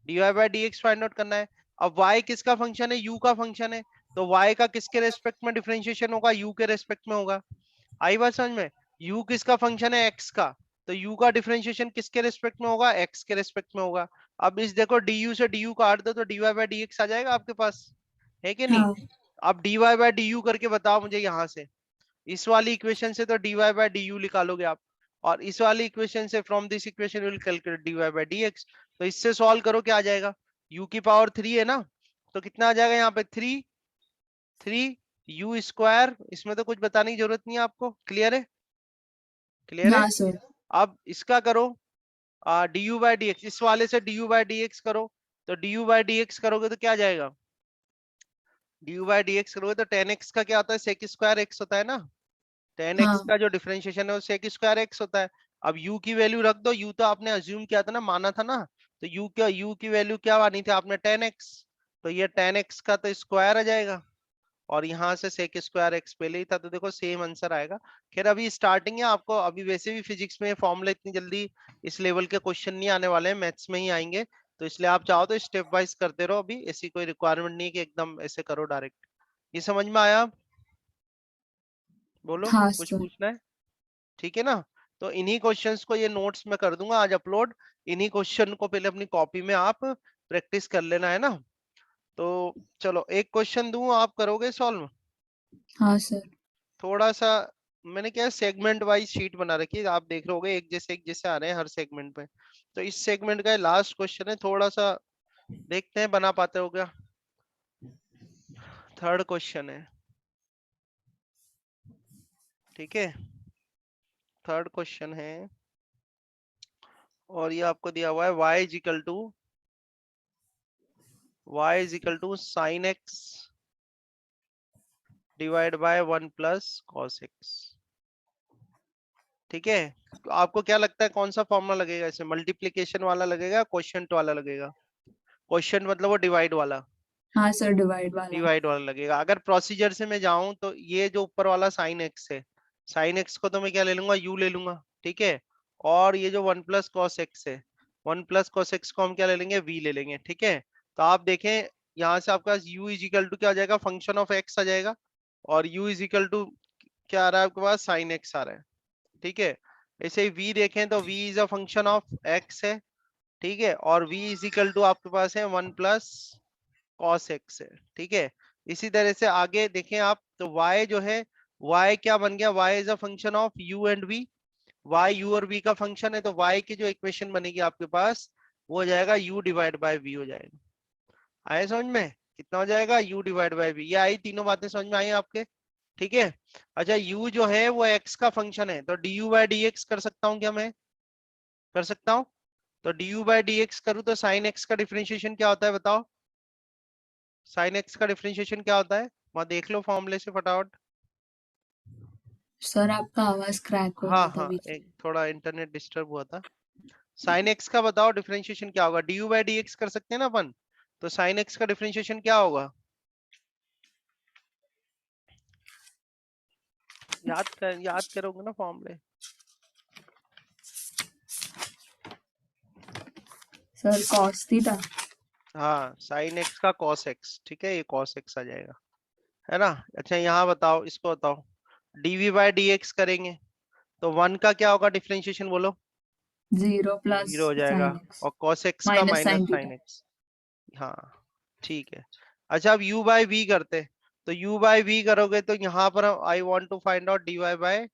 [SPEAKER 1] dy by dx find out करना है। अब y किसका फंक्शन है, u का फंक्शन है, तो y का किसके रेस्पेक्ट में डिफरेंशिएशन होगा, u के रेस्पेक्ट में होगा। आई बात समझ में, u किसका फंक्शन है, x का, तो u का डिफरेंशिएशन किसके रेस्पेक्ट में होगा, x के रेस्पेक्ट में होगा। अब इस देखो du से du काट दो तो dy बाय dx आ जाएगा आपके पास, है कि नहीं।
[SPEAKER 2] हाँ
[SPEAKER 1] अब dy बाय du करके बताओ मुझे यहाँ से, इस वाली इक्वेशन से तो dy बाय du निकालोगे आप, और इस वाली इक्वेशन से from this equation will calculate dy by dx। तो इससे सॉल्व करो क्या आ जाएगा, u की पावर 3 है ना, तो कितना आ जाएगा यहाँ पे 3 u स्क्वायर, इसमें तो कुछ बताने की जरूरत नहीं है आपको, क्लियर है, क्लियर है।
[SPEAKER 2] हाँ सर।
[SPEAKER 1] अब इसका करो du बाय dx, इस वाले से du बाय dx करो, तो du बाय dx करोगे तो क्या आ जाएगा, du बाय dx करोगे तो 10x का क्या होता है, sec स्क्वायर x होता है ना, 10x
[SPEAKER 2] हाँ
[SPEAKER 1] का जो डिफरेंशिएशन है वो sec स्क्वायर x होता है। अब u की वैल्यू रख दो, u तो आपने अज्यूम किया था ना, माना था ना, तो u की वैल्यू क्या मानी थी आपने 10x, तो ये 10x का तो स्क्वायर आ जाएगा, और यहाँ से sec स्क्वायर x पहले ही था, तो देखो सेम आंसर आएगा। खैर अभी स्टार्टिंग है, आपको अभी वैसे भी फिजिक्स में फॉर्मूला इतनी जल्दी इस लेवल के क्वेश्चन नहीं आने वाले हैं, मैथ्स में ही आएंगे, तो इसलिए आप चाहो तो स्टेप वाइज करते रहो, अभी ऐसी कोई रिक्वायरमेंट नहीं है कि एकदम ऐसे करो डायरेक्ट। ये समझ में आया, बोलो
[SPEAKER 2] हाँ
[SPEAKER 1] कुछ
[SPEAKER 2] सर।
[SPEAKER 1] पूछना है, ठीक है ना। तो इन्हीं क्वेश्चंस को, ये नोट्स में कर दूंगा आज अपलोड, इन्हीं क्वेश्चन को पहले अपनी कॉपी में आप प्रैक्टिस कर लेना, है ना। तो चलो एक क्वेश्चन दूं, आप करोगे सॉल्व,
[SPEAKER 2] हाँ सर।
[SPEAKER 1] थोड़ा सा। मैंने क्या सेगमेंट वाइज शीट बना रखी है, आप देख रहे होगे एक जैसे आ रहे हैं हर सेगमेंट में, तो इस सेगमेंट का लास्ट क्वेश्चन है, थोड़ा सा देखते हैं बना पाते हो क्या। थर्ड क्वेश्चन है, ठीक है, थर्ड क्वेश्चन है, और ये आपको दिया हुआ है y is equal to sine x divide by 1 plus cos x, ठीक है। तो आपको क्या लगता है कौन सा फॉर्मूला लगेगा, इसमें मल्टीप्लिकेशन वाला लगेगा, क्वोशिएंट वाला लगेगा, क्वोशिएंट मतलब वो डिवाइड वाला,
[SPEAKER 2] हाँ सर, डिवाइड वाला।
[SPEAKER 1] डिवाइड वाला लगेगा। अगर प्रोसीजर से मैं जाऊं तो ये जो ऊपर वाला साइन एक्स है, साइन एक्स को तो मैं क्या ले लूंगा, यू ले लूंगा, ठीक है। और ये जो 1 प्लस कॉस एक्स है, 1 प्लस कॉस एक्स को हम क्या ले लेंगे, वी ले लेंगे, ठीक है। तो आप देखें यहाँ से आपका u इज इक्वल टू क्या आ जाएगा, फंक्शन ऑफ एक्स आ जाएगा, और u इज इक्वल टू क्या आ रहा है आपके पास, साइन एक्स आ रहा है, ठीक है। ऐसे ही v देखें तो v is a function of x है, ठीक है, और v इज इक्वल टू आपके पास है 1 प्लस कॉस एक्स है, ठीक है। इसी तरह से आगे देखें आप तो y जो है, y क्या बन गया, y is a function of u and v, y u और v का फंक्शन है, तो y की जो इक्वेशन बनेगी आपके पास वो हो जाएगा u डिवाइड बाय v हो जाएगा। आए समझ में, कितना हो जाएगा, u डिवाइड बाय v, ये आई तीनों बातें समझ में आई आपके, ठीक है। अच्छा u जो है वो x का फंक्शन है, तो du बाय dx कर सकता हूँ क्या मैं, कर सकता हूँ। तो du बाय dx करूँ तो साइन x का डिफरेंशिएशन क्या होता है बताओ, साइन एक्स का डिफरेंशिएशन क्या होता है, वहां देख लो फॉर्मूले से फटाफट।
[SPEAKER 2] सर आपका आवाज क्रैक हो
[SPEAKER 1] हाँ
[SPEAKER 2] रहा था
[SPEAKER 1] हाँ,
[SPEAKER 2] बीच
[SPEAKER 1] एक
[SPEAKER 2] में।
[SPEAKER 1] थोड़ा इंटरनेट डिस्टर्ब हुआ था। साइन एक्स का बताओ डिफरेंशिएशन क्या होगा, D u by d x कर सकते हैं ना अपन, तो साइन एक्स का डिफरेंशिएशन क्या होगा, याद करोगे ना फॉर्मूले।
[SPEAKER 2] Sir cos theta.
[SPEAKER 1] हाँ साइन एक्स का कॉस एक्स, ठीक है, ये कॉस एक्स आ जाएगा, है ना। अच्छा यहाँ बताओ, इसको बताओ, डीवी बाई डी एक्स करेंगे तो वन का क्या होगा डिफरेंशिएशन बोलो,
[SPEAKER 2] 0 प्लस
[SPEAKER 1] जीरो हो जाएगा,
[SPEAKER 2] साइन एक्स
[SPEAKER 1] और कॉस एक्स का
[SPEAKER 2] minus
[SPEAKER 1] minus
[SPEAKER 2] sine
[SPEAKER 1] sine
[SPEAKER 2] theta.
[SPEAKER 1] X, हाँ ठीक है। अच्छा अब u बाई वी करते, तो u बाई वी करोगे तो यहाँ पर I want to find out dy by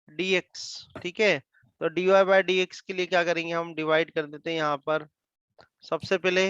[SPEAKER 1] dx, ठीक है। तो dy बाय dx के लिए क्या करेंगे, हम डिवाइड कर देते हैं यहाँ पर, सबसे पहले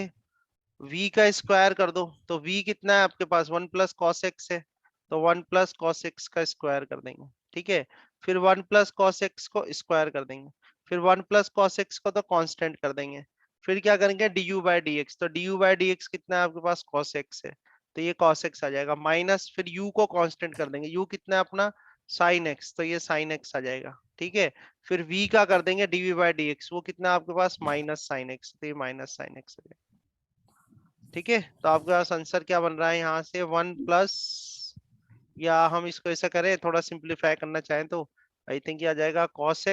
[SPEAKER 1] v का स्क्वायर कर दो, तो v कितना है आपके पास, 1 प्लस कॉस एक्स है, तो 1 प्लस कॉस एक्स का स्क्वायर कर देंगे, ठीक है। फिर 1 प्लस कॉस एक्स को स्क्वायर कर देंगे, फिर 1 प्लस कॉस एक्स को तो कांस्टेंट कर देंगे, फिर क्या करेंगे d u by d x, तो d u by d x कितना है आपके पास कॉस एक्स है, तो ये cos x आ जाएगा, माइनस फिर u को कांस्टेंट कर देंगे, u कितना है अपना sin x, तो ये sin x आ जाएगा, ठीक है। फिर v का कर देंगे dv बाई dx, वो कितना है आपके पास माइनस sin x, तो ये माइनस sin x आ जाएगा, ठीक है। तो आपके पास आंसर क्या बन रहा है यहाँ से 1 प्लस, या हम इसको ऐसा करें थोड़ा सिंप्लीफाई करना चाहें तो आई थिंक ये आ जाएगा cos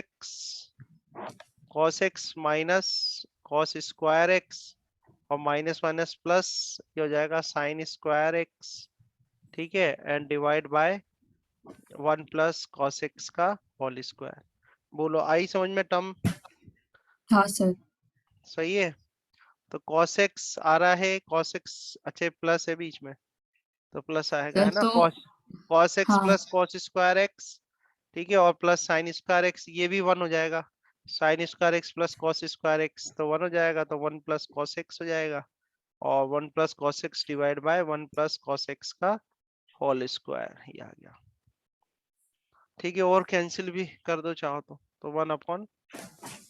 [SPEAKER 1] x minus cos square x, और माइनस माइनस प्लस, ये हो जाएगा साइन स्क्वायर एक्स, ठीक है, and divide by 1 plus cos x का होल स्क्वायर। बोलो आई समझ में टर्म?
[SPEAKER 2] हाँ सर।
[SPEAKER 1] सही है। तो cos x आ रहा है, cos x अच्छे प्लस है बीच में, तो प्लस आएगा है ना,
[SPEAKER 2] तो
[SPEAKER 1] cos x
[SPEAKER 2] हाँ
[SPEAKER 1] प्लस cos स्क्वायर एक्स, ठीक है, और प्लस साइन स्क्वायर एक्स, ये भी 1 हो जाएगा, sine square x plus cos square x तो 1 हो जाएगा, तो 1 प्लस cos x हो जाएगा, और 1 plus cos x divide by 1 plus cos x का होल स्क्वायर, ये आ गया, ठीक है। और कैंसिल भी कर दो चाहो तो 1 अपॉन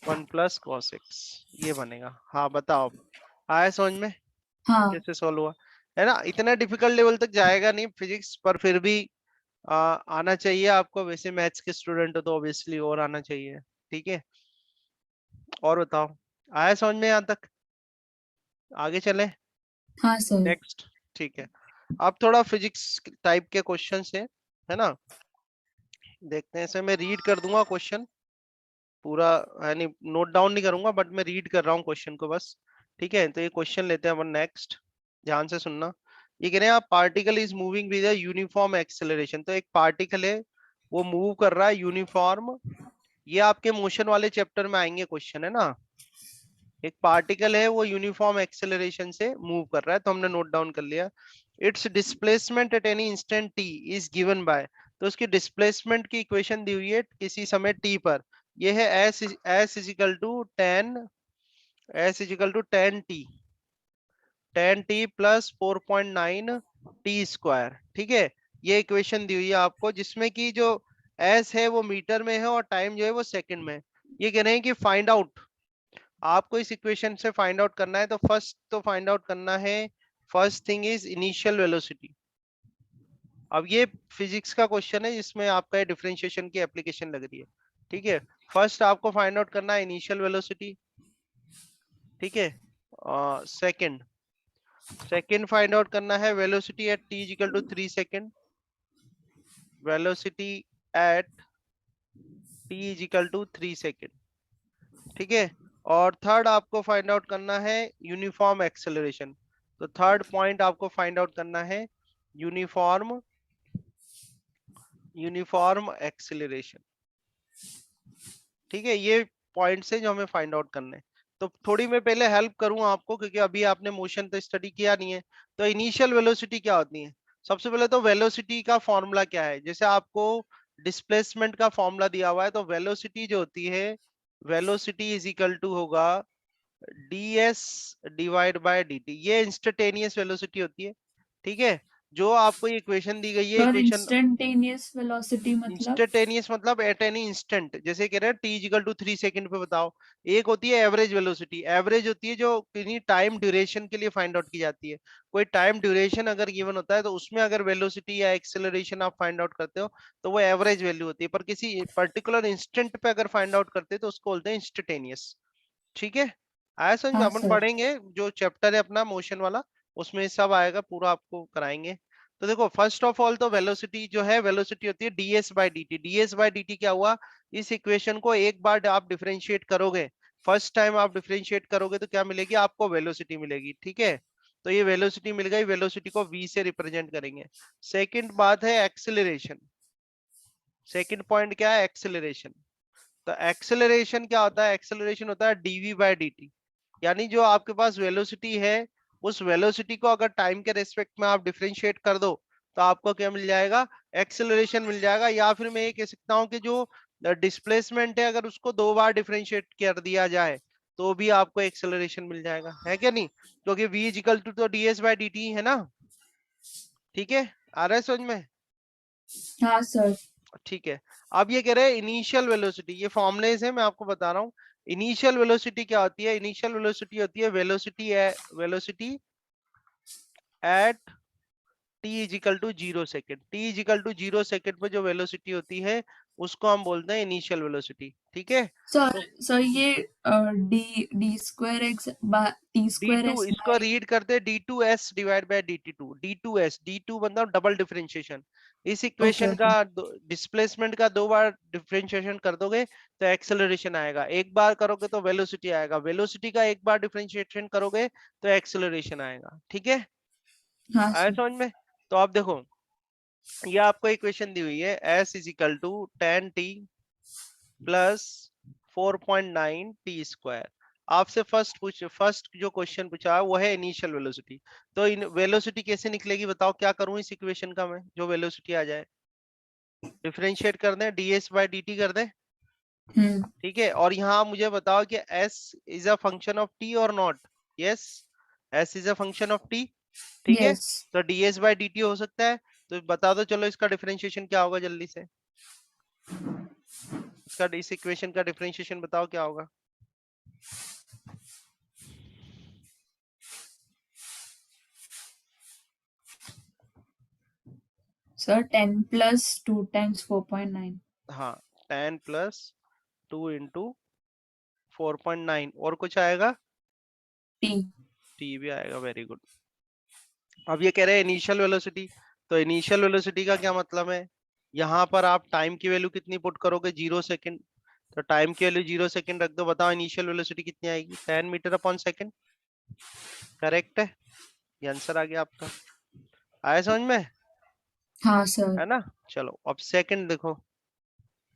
[SPEAKER 1] 1 प्लस cos x ये बनेगा। हाँ बताओ अब आया समझ में
[SPEAKER 2] हाँ
[SPEAKER 1] कैसे सॉल्व हुआ? है ना, इतना डिफिकल्ट लेवल तक जाएगा नहीं फिजिक्स, पर फिर भी आना चाहिए आपको, वैसे मैथ्स के स्टूडेंट हो तो ऑब्वियसली और आना चाहिए, ठीक है। और बताओ आया समझ में यहाँ तक? आगे चले
[SPEAKER 2] हाँ सर।
[SPEAKER 1] नेक्स्ट, ठीक है। अब थोड़ा फिजिक्स टाइप के क्वेश्चन है ना, देखते हैं। इसे मैं रीड कर दूंगा क्वेश्चन पूरा, यानी नोट डाउन नहीं करूंगा, बट मैं रीड कर रहा हूँ क्वेश्चन को बस, ठीक है। तो ये क्वेश्चन लेते हैं अपन नेक्स्ट, ध्यान से सुनना। ये कह रहे हैं आप particle is moving with a uniform acceleration, तो एक पार्टिकल है वो मूव कर रहा है यूनिफॉर्म, ये आपके मोशन वाले चैप्टर में आएंगे क्वेश्चन, है ना। एक पार्टिकल है वो यूनिफॉर्म एक्सेलरेशन से मूव कर रहा है, तो हमने नोट डाउन कर लिया। It's displacement at any instant T is given by, तो उसकी डिस्प्लेसमेंट की इक्वेशन दी हुई है किसी समय टी पर, ये है s is equal to ten t, 10t plus 4.9 t square, ठीक है। ये इक्वेशन दी हुई है आपको, जिसमें कि जो एस है वो मीटर में है और टाइम जो है वो सेकंड में है। ये कह रहे हैं कि फाइंड आउट, आपको इस इक्वेशन से फाइंड आउट करना है, तो फर्स्ट तो फाइंड आउट करना है, first thing is initial velocity. अब ये फिजिक्स का क्वेश्चन है जिसमें आपका डिफरेंशिएशन की एप्लीकेशन लग रही है, ठीक है। फर्स्ट आपको फाइंड आउट करना है इनिशियल वेलोसिटी, ठीक है। सेकंड फाइंड आउट करना है velocity at t equal to 3 second, velocity at t equal to 3 second, ठीक है। और थर्ड आपको फाइंड आउट करना है यूनिफॉर्म एक्सेलरेशन, तो थर्ड पॉइंट आपको फाइंड आउट करना है यूनिफॉर्म एक्सेलरेशन, ठीक है। ये पॉइंट्स है जो हमें फाइंड आउट करने हैं। तो थोड़ी मैं पहले हेल्प करूं आपको, क्योंकि अभी आपने मोशन तो स्टडी किया नहीं है। तो इनिशियल वेलोसिटी क्या होती है? सबसे पहले तो वेलोसिटी का फॉर्मूला क्या है, जैसे आपको डिस्प्लेसमेंट का फॉर्मूला दिया हुआ है, तो वेलोसिटी जो होती है, वेलोसिटी इज इक्वल टू होगा ds डिवाइड बाय dt, ये इंस्टेंटेनियस वेलोसिटी होती है, ठीक है। जो आपको ये इक्वेशन दी गई है,
[SPEAKER 2] सर
[SPEAKER 1] इक्वेशन
[SPEAKER 2] इंस्टेंटेनियस वेलोसिटी मतलब?
[SPEAKER 1] इंस्टेंटेनियस मतलब एट एनी इंस्टेंट, जैसे कह रहे हैं टी इक्वल टू 3 सेकंड पे बताओ। एक होती है एवरेज वेलोसिटी, एवरेज होती है जो किसी टाइम ड्यूरेशन के लिए फाइंड आउट की जाती है। कोई टाइम ड्यूरेशन अगर गिवन होता है, तो उसमें अगर वेलोसिटी या एक्सेलरेशन आप फाइंड आउट करते हो, तो वो एवरेज वैल्यू होती है। पर किसी पर्टिकुलर इंस्टेंट पे अगर फाइंड आउट करते हैं, तो उसको बोलते हैं इंस्टेंटेनियस, ठीक है। आया समझ में?
[SPEAKER 2] हाँ
[SPEAKER 1] अपन
[SPEAKER 2] सर।
[SPEAKER 1] पढ़ेंगे जो चैप्टर है अपना मोशन वाला, उसमें सब आएगा, पूरा आपको कराएंगे। तो देखो फर्स्ट ऑफ ऑल तो वेलोसिटी जो है, वेलोसिटी होती है ds by dt। ds by dt क्या हुआ, इस इक्वेशन को एक बार आप डिफरेंशिएट करोगे, फर्स्ट टाइम आप डिफरेंशिएट करोगे तो क्या मिलेगी आपको, वेलोसिटी मिलेगी, ठीक है। तो ये वेलोसिटी मिल गई, वेलोसिटी को v से रिप्रेजेंट करेंगे। सेकंड बात है एक्सेलरेशन, सेकंड पॉइंट क्या है, एक्सेलरेशन। तो एक्सेलरेशन क्या होता है, एक्सेलरेशन होता है dv बाई dt, यानी जो आपके पास वेलोसिटी है, उस वेलोसिटी को अगर टाइम के रेस्पेक्ट में आप डिफरेंशिएट कर दो, तो आपको क्या मिल जाएगा, एक्सेलरेशन मिल जाएगा। या फिर मैं ये कह सकता हूँ कि जो डिस्प्लेसमेंट है, अगर उसको दो बार डिफरेंशिएट कर दिया जाए, तो भी आपको एक्सेलरेशन मिल जाएगा, है क्या नहीं? क्योंकि v इक्वल टू तो ds बाई dt है ना, ठीक है। आ रहा है समझ में?
[SPEAKER 2] हाँ सर।
[SPEAKER 1] ठीक है, अब ये कह रहे हैं इनिशियल वेलोसिटी, ये फॉर्मुलेज है, मैं आपको बता रहा हूँ। इनिशियल वेलोसिटी क्या होती है? इनिशियल वेलोसिटी होती है velocity at t is equal to 0 second. t is equal to 0 second पे जो वेलोसिटी होती है उसको हम बोलते हैं इनिशियल वेलोसिटी। ठीक है,
[SPEAKER 2] सर
[SPEAKER 1] तो
[SPEAKER 2] सर ये D D square x T square
[SPEAKER 1] d2
[SPEAKER 2] S
[SPEAKER 1] इसको
[SPEAKER 2] बाय।
[SPEAKER 1] रीड करते हैं d2s divide by dt2। d2s, d2 मतलब डबल डिफरेंशिएशन। इस
[SPEAKER 2] ओके
[SPEAKER 1] इक्वेशन का
[SPEAKER 2] ओके।
[SPEAKER 1] डिस्प्लेसमेंट का 2 बार डिफरेंशिएशन कर दोगे तो एक्सेलरेशन आएगा, एक बार करोगे तो वेलोसिटी आएगा, वेलोसिटी का एक बार डिफरेंशिएशन करोगे तो एक्सेलरेशन आएगा। ठीक है,
[SPEAKER 2] हाँ
[SPEAKER 1] आया
[SPEAKER 2] सर।
[SPEAKER 1] समझ में? तो आप देखो, ये आपको इक्वेशन दी हुई है, s is equal to ten t plus 4.9 t square. आपसे फर्स्ट जो क्वेश्चन पूछा है वो है इनिशियल वेलोसिटी। तो इन वेलोसिटी कैसे निकलेगी बताओ, क्या करूं इस इक्वेशन का मैं, जो वेलोसिटी आ जाए डिफरेंशिएट कर दें, ds बाय dt कर दें।
[SPEAKER 2] हम्म।
[SPEAKER 1] ठीक है, और यहाँ मुझे बताओ कि s is a function of t और not. Yes, s is a function of t। ठीक है,
[SPEAKER 2] यस
[SPEAKER 1] तो ds बाय dt हो सकता है। तो बता दो चलो इसका डिफरेंशिएशन क्या होगा जल्दी से, इसका इस इक्वेशन का डिफरेंशिएशन बताओ क्या होगा।
[SPEAKER 2] सर 10 प्लस 2 टाइम्स 4.9
[SPEAKER 1] हाँ, 10 + 2 × 4.9 और कुछ आएगा,
[SPEAKER 2] टी।
[SPEAKER 1] टी भी आएगा, वेरी गुड। अब ये कह रहे हैं इनिशियल वेलोसिटी, तो इनिशियल वेलोसिटी का क्या मतलब है, यहाँ पर आप टाइम की वैल्यू कितनी पुट करोगे, 0 सेकेंड। तो टाइम की वैल्यू 0 सेकेंड रख दो, बताओ इनिशियल वेलोसिटी कितनी आएगी, 10 मीटर/सेकेंड। करेक्ट है, ये आंसर आ गया आपका। आया समझ में,
[SPEAKER 2] हाँ सर।
[SPEAKER 1] है ना? चलो अब सेकंड देखो,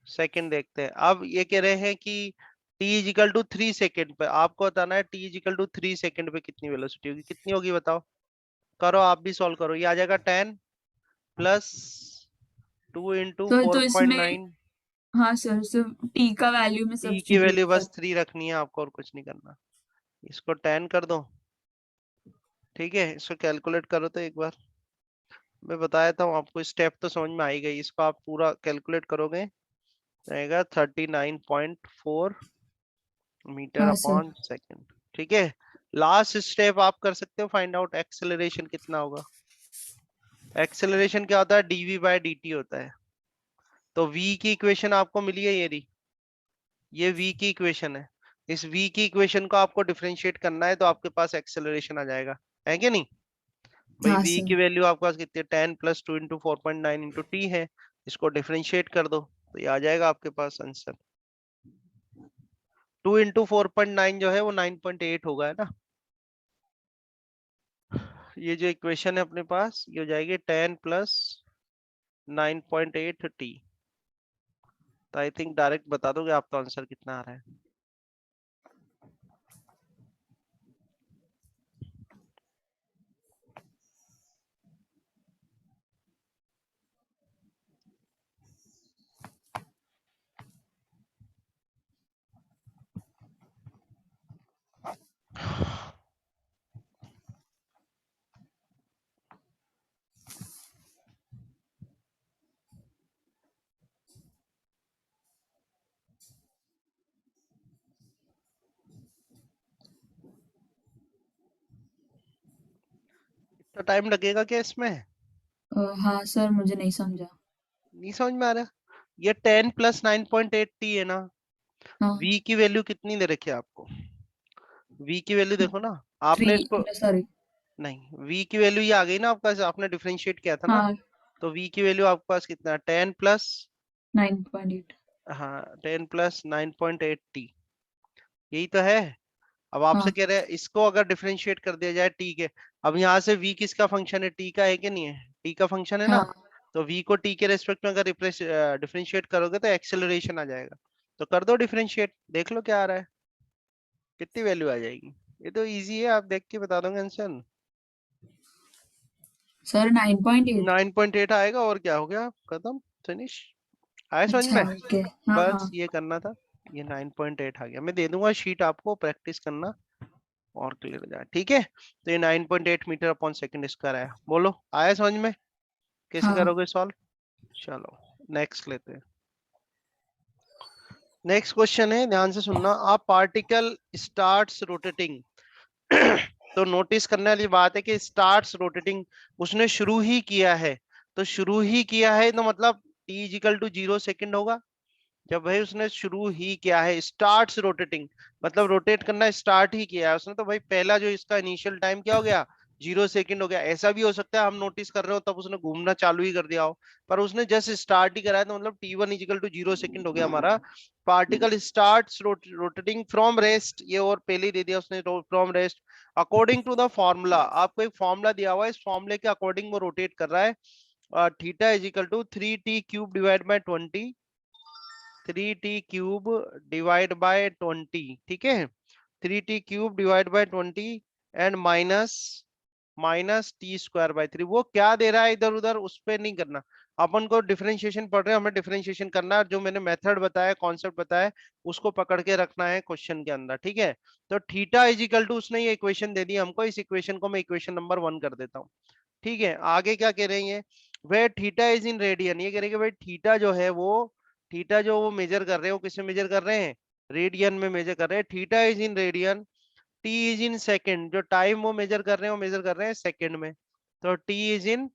[SPEAKER 1] सेकंड देखते हैं। अब ये कह रहे हैं कि t is equal to 3 second पे आपको बताना है, t is equal to 3 second पे कितनी वेलोसिटी होगी, कितनी होगी बताओ। करो, आप भी सॉल्व करो, ये आ जाएगा 10 + 2 ×
[SPEAKER 2] तो
[SPEAKER 1] फोर पॉइंट
[SPEAKER 2] इसमें
[SPEAKER 1] नाइन
[SPEAKER 2] हाँ सर सिर्फ टी का वैल्यू में
[SPEAKER 1] t की
[SPEAKER 2] सब्स्टिट्यूट
[SPEAKER 1] वैल्यू
[SPEAKER 2] कर।
[SPEAKER 1] बस 3 रखनी है आपको और कुछ नहीं करना। इसको 10 कर दो, ठीक है, इसको कैलकुलेट करो तो एक बार, मैं बताया था आपको, स्टेप तो समझ में आ ही गई, इसको आप पूरा कैलकुलेट करोगे रहेगा 39.4 मीटर
[SPEAKER 2] हाँ सर।
[SPEAKER 1] Upon second. ठीक है, लास्ट स्टेप आप कर सकते हो, फाइंड आउट एक्सेलरेशन कितना होगा। एक्सेलरेशन क्या होता है, dv बाय dt होता है। तो v की इक्वेशन आपको मिली है, ये v की इक्वेशन है। इस v की इक्वेशन को आपको डिफरेंशिएट करना है तो आपके पास एक्सेलरेशन आ जाएगा, है कि नहीं? भाई
[SPEAKER 2] हाँ
[SPEAKER 1] v
[SPEAKER 2] सर।
[SPEAKER 1] की वैल्यू आपके पास कितनी है, 10 + 2 × 4.9 × t है। इसको डिफरेंशिएट कर दो तो ये आ जाएगा आपके पास आंसर। 2 × 4.9 जो है वो 9.8 होगा, है ना? ये जो इक्वेशन है अपने पास ये हो जाएगी 10 + 9.8 t। तो आई थिंक डायरेक्ट बता दोगे आप तो आंसर कितना आ रहा है। इतना टाइम लगेगा क्या इसमें?
[SPEAKER 2] हाँ सर मुझे नहीं समझा।
[SPEAKER 1] नहीं समझ में आ रहा? ये 10 + 9.8 t है ना,
[SPEAKER 2] हाँ
[SPEAKER 1] v की वैल्यू कितनी दे रखी है आपको, v की वैल्यू देखो ना,
[SPEAKER 2] थ्री
[SPEAKER 1] आपने इसको,
[SPEAKER 2] सॉरी।
[SPEAKER 1] नहीं v की वैल्यू ये आ गई ना आपका, आपने डिफरेंशिएट किया था ना।
[SPEAKER 2] हाँ
[SPEAKER 1] तो v की वैल्यू आपके पास कितना है, 10 प्लस,
[SPEAKER 2] 9.8।
[SPEAKER 1] हाँ 10 + 9.8 t, यही तो है। अब आपसे
[SPEAKER 2] हाँ
[SPEAKER 1] कह रहे हैं इसको अगर डिफरेंशिएट कर दिया जाए टी के, अब यहाँ से v किसका फंक्शन है, टी का है कि नहीं है, टी का फंक्शन है ना।
[SPEAKER 2] हाँ
[SPEAKER 1] तो v को t के रेस्पेक्ट में अगर डिफरेंशिएट करोगे तो एक्सेलरेशन आ जाएगा। तो कर दो डिफरेंशिएट, देख लो क्या आ रहा है, कितनी वैल्यू आ जाएगी। ये तो इजी है, आप देख के बता दोगे आंसर।
[SPEAKER 2] सर 9.8।
[SPEAKER 1] 9.8 आएगा, और क्या हो गया, खत्म, फिनिश। आया समझ
[SPEAKER 2] अच्छा
[SPEAKER 1] में?
[SPEAKER 2] ओके। हाँ हाँ।
[SPEAKER 1] बस ये करना था, ये 9.8 आ गया, मैं दे दूंगा शीट आपको, प्रैक्टिस करना और क्लियर हो जाए। ठीक है, तो ये 9.8 मीटर/सेकेंड स्क्वायर आया, बोलो आया समझ में, कैसे
[SPEAKER 2] हाँ
[SPEAKER 1] करोगे सॉल्व। चलो नेक्स्ट लेते हैं। नेक्स्ट क्वेश्चन है, ध्यान से सुनना। A particle starts rotating. तो नोटिस करने वाली बात है कि स्टार्ट्स रोटेटिंग, उसने शुरू ही किया है। तो शुरू ही किया है तो मतलब t इजिकल टू 0 सेकेंड होगा। जब भाई उसने शुरू ही किया है, स्टार्ट्स रोटेटिंग, मतलब रोटेट करना स्टार्ट ही किया है उसने, तो भाई पहला जो इसका इनिशियल टाइम क्या हो गया, 0 सेकेंड हो गया। ऐसा भी हो सकता है हम नोटिस कर रहे हो तब उसने घूमना चालू ही कर दिया हो, पर उसने जस्ट स्टार्ट ही करा है, तो मतलब t1 इजिकल टू 0 सेकेंड हो गया हमारा। Particle starts rotating from rest, ये और पहले ही दे दिया उसने, from rest according to the formula. आपको एक फॉर्मूला दिया हुआ है, इस फॉर्मूले के अकॉर्डिंग वो रोटेट कर रहा है। Theta is equal to 3t³ divide by 20, 3t³ divide by 20, ठीक है। 3t³ divide by 20 and minus t²/3। वो क्या दे रहा है इधर उधर उस पर नहीं करना, अपन को डिफरेंशिएशन पढ़ रहे हैं, हमें डिफरेंशिएशन करना है। जो मैंने मेथड बताया, कॉन्सेप्ट बताया, उसको पकड़ के रखना है क्वेश्चन के अंदर, ठीक है। तो थीटा इजिकल टू, उसने ये इक्वेशन दे दी हमको, इस इक्वेशन को मैं इक्वेशन नंबर 1 कर देता हूँ, ठीक है। आगे क्या कह रही है, वे थीटा इज इन रेडियन, ये कह रहे हैं कि भाई थीटा जो है वो, थीटा जो वो मेजर कर रहे हैं, वो किसमें मेजर कर रहे हैं, रेडियन में मेजर कर रहे हैं। Theta is in radian, T is in second, जो टाइम वो मेजर कर रहे हैं वो मेजर कर रहे हैं सेकेंड में, तो टी इज इन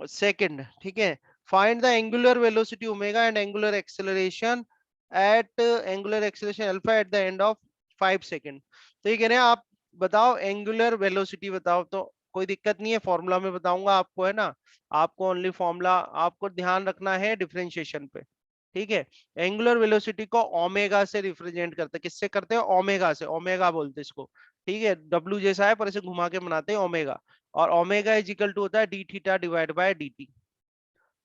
[SPEAKER 1] सेकेंड, ठीक है। Find the angular velocity omega and angular acceleration alpha at the end of 5 second. तो ये कह रहे हैं आप बताओ एंगुलर वेलोसिटी बताओ, तो कोई दिक्कत नहीं है, फॉर्मूला में बताऊंगा आपको, है ना। आपको ओनली फॉर्मूला, आपको ध्यान रखना है डिफरेंशिएशन पे, ठीक है। एंगुलर वेलोसिटी को ओमेगा से रिप्रेजेंट करते हैं, किससे करते हैं, ओमेगा से, ओमेगा बोलते हैं इसको, ठीक है। डब्ल्यू जैसा है पर इसे घुमा के बनाते हैं ओमेगा, और ओमेगा इज इक्वल टू होता है d theta divide by d t.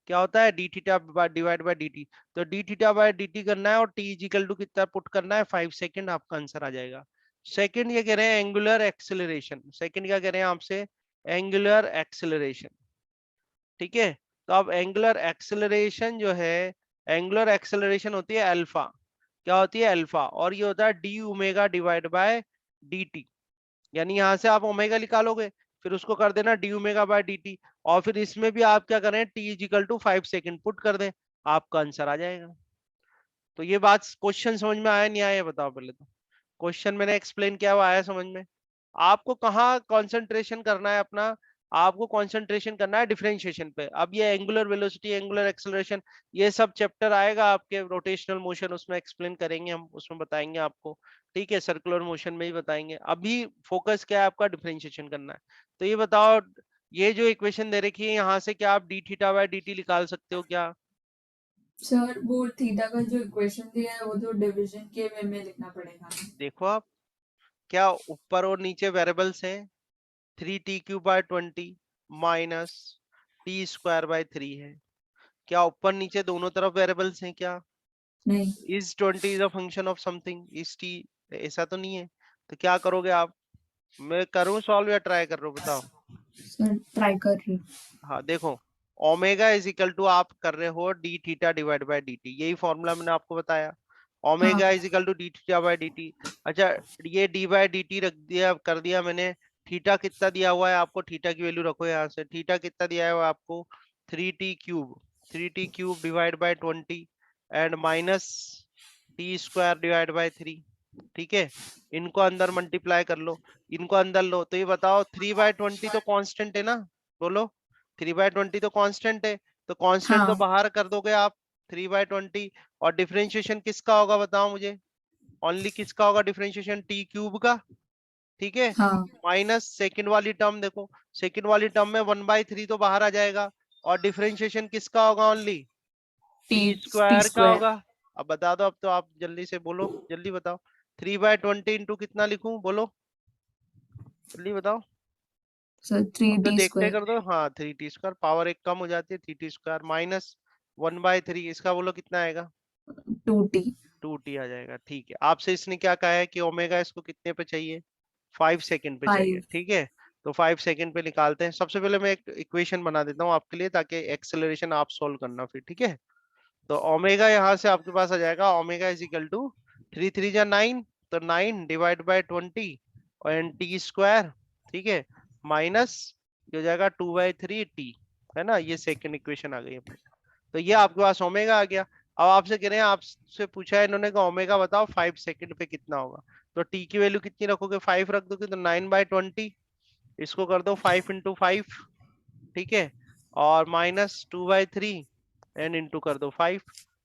[SPEAKER 1] क्या होता है, d theta divide by d t. तो d theta by d t करना है और टी इज इक्वल टू कितना पुट करना है, 5 सेकेंड, आपका आंसर आ जाएगा। सेकेंड ये कह रहे हैं एंगुलर एक्सेलरेशन, सेकेंड क्या कह रहे हैं आपसे, एंगुलर एक्सेलरेशन, ठीक है। तो अब एंगुलर एक्सेलरेशन जो है, एंगुलर एक्सेलरेशन होती है अल्फा, क्या होती है, अल्फा, और ये होता है D omega divide by d T. यानी यहां से आप ओमेगा निकालोगे, फिर उसको कर देना d omega by d t, और फिर इसमें भी आप क्या करें, t is equal to 5 second put कर दें, आपका आंसर आ जाएगा। तो ये बात, क्वेश्चन समझ में आया नहीं आया, बताओ पहले तो। क्वेश्चन मैंने एक्सप्लेन किया हुआ आया समझ में। आपको कहाँ कंसंट्रेशन करना है अपना, आपको कंसंट्रेशन करना है डिफरेंशिएशन पे। अब ये एंगुलर वेलोसिटी, एंगुलर एक्सेलरेशन, ये सब चैप्टर आएगा आपके रोटेशनल मोशन, उसमें एक्सप्लेन करेंगे हम, उसमें बताएंगे आपको, ठीक है। सर्कुलर मोशन में ही बताएंगे, अभी फोकस क्या है आपका, डिफरेंशिएशन करना है। तो ये बताओ, ये जो इक्वेशन दे रखी है यहाँ से क्या आप D theta by d T निकाल सकते हो क्या।
[SPEAKER 2] सर वो थीटा का जो इक्वेशन दिया है वो तो डिवीजन के वे में लिखना पड़ेगा ना।
[SPEAKER 1] देखो आप, क्या ऊपर और नीचे वेरिएबल्स हैं, 3t³/20 माइनस t²/3 है। क्या ऊपर नीचे दोनों तरफ वेरिएबल्स हैं क्या,
[SPEAKER 2] नहीं
[SPEAKER 1] is 20 is a function of something, is t, ऐसा तो नहीं है। तो क्या करोगे आप, मैं करूं सॉल्व या ट्राई कर रहा हूं, बताओ।
[SPEAKER 2] सर ट्राई कर रही हूँ।
[SPEAKER 1] हाँ देखो, ओमेगा इज इक्वल टू आप कर रहे हो d theta divide by d t, यही फॉर्मूला मैंने आपको बताया, ओमेगा
[SPEAKER 2] हाँ
[SPEAKER 1] is equal to d theta by d t. अच्छा, ये डी बाय डी टी रख दिया, कर दिया मैंने। थीटा कितना दिया हुआ है आपको, थीटा की वैल्यू रखो यहाँ से, थीटा कितना दिया है आपको, 3t³ 3t³ divide by 20 and minus t² divide by 3, ठीक है। इनको अंदर मल्टीप्लाई कर लो, इनको अंदर लो, तो ये बताओ 3/20 तो कांस्टेंट है ना, बोलो। 3/20 तो कांस्टेंट है, तो कांस्टेंट तो
[SPEAKER 2] हाँ
[SPEAKER 1] बाहर कर दोगे आप, 3/20। और डिफरेंशिएशन किसका होगा बताओ मुझे, ओनली किसका होगा डिफरेंशिएशन, t³ का, ठीक है।
[SPEAKER 2] हाँ
[SPEAKER 1] माइनस सेकंड वाली टर्म देखो, सेकंड वाली टर्म में 1/3 तो बाहर आ जाएगा, और डिफरेंशिएशन किसका होगा, ओनली
[SPEAKER 2] टी टी
[SPEAKER 1] t² का
[SPEAKER 2] स्क्वायर।
[SPEAKER 1] होगा। अब बता दो, अब तो आप जल्दी से बोलो, जल्दी बताओ। 3/20 इंटू कितना लिखूं, बोलो जल्दी बताओ।
[SPEAKER 2] सर थ्री
[SPEAKER 1] अब तो
[SPEAKER 2] टी
[SPEAKER 1] देखते
[SPEAKER 2] स्क्वायर।
[SPEAKER 1] कर दो, हाँ 3t², पावर एक कम हो जाती है, 3t² माइनस 1/3, इसका बोलो कितना आएगा,
[SPEAKER 2] 2t।
[SPEAKER 1] 2t आ जाएगा, ठीक है। आपसे इसने क्या कहा है कि ओमेगा इसको कितने पे चाहिए, 5 सेकेंड पे चाहिए,
[SPEAKER 2] 5।
[SPEAKER 1] ठीक है। तो 5 सेकेंड पे निकालते हैं। सबसे पहले मैं एक इक्वेशन बना देता हूँ आपके लिए, ताकि एक्सेलरेशन आप सोल्व करना फिर, ठीक है। तो ओमेगा यहाँ से आपके पास आ जाएगा, ओमेगा इज इक्वल टू 3×3 = 9, तो 9 डिवाइड बाय 20 और t², ठीक है, माइनस हो जाएगा 2/3 t, है ना। ये सेकंड इक्वेशन आ गई अपनी। तो ये आपके पास ओमेगा आ गया। अब आपसे कह रहे हैं, आपसे पूछा है इन्होंने कि ओमेगा बताओ 5 सेकंड पे कितना होगा। तो टी की वैल्यू कितनी रखोगे, 5 रख दोगे तो 9/20, इसको कर दो 5 × 5, ठीक है, और -2/3 एंड इंटू कर दो 5।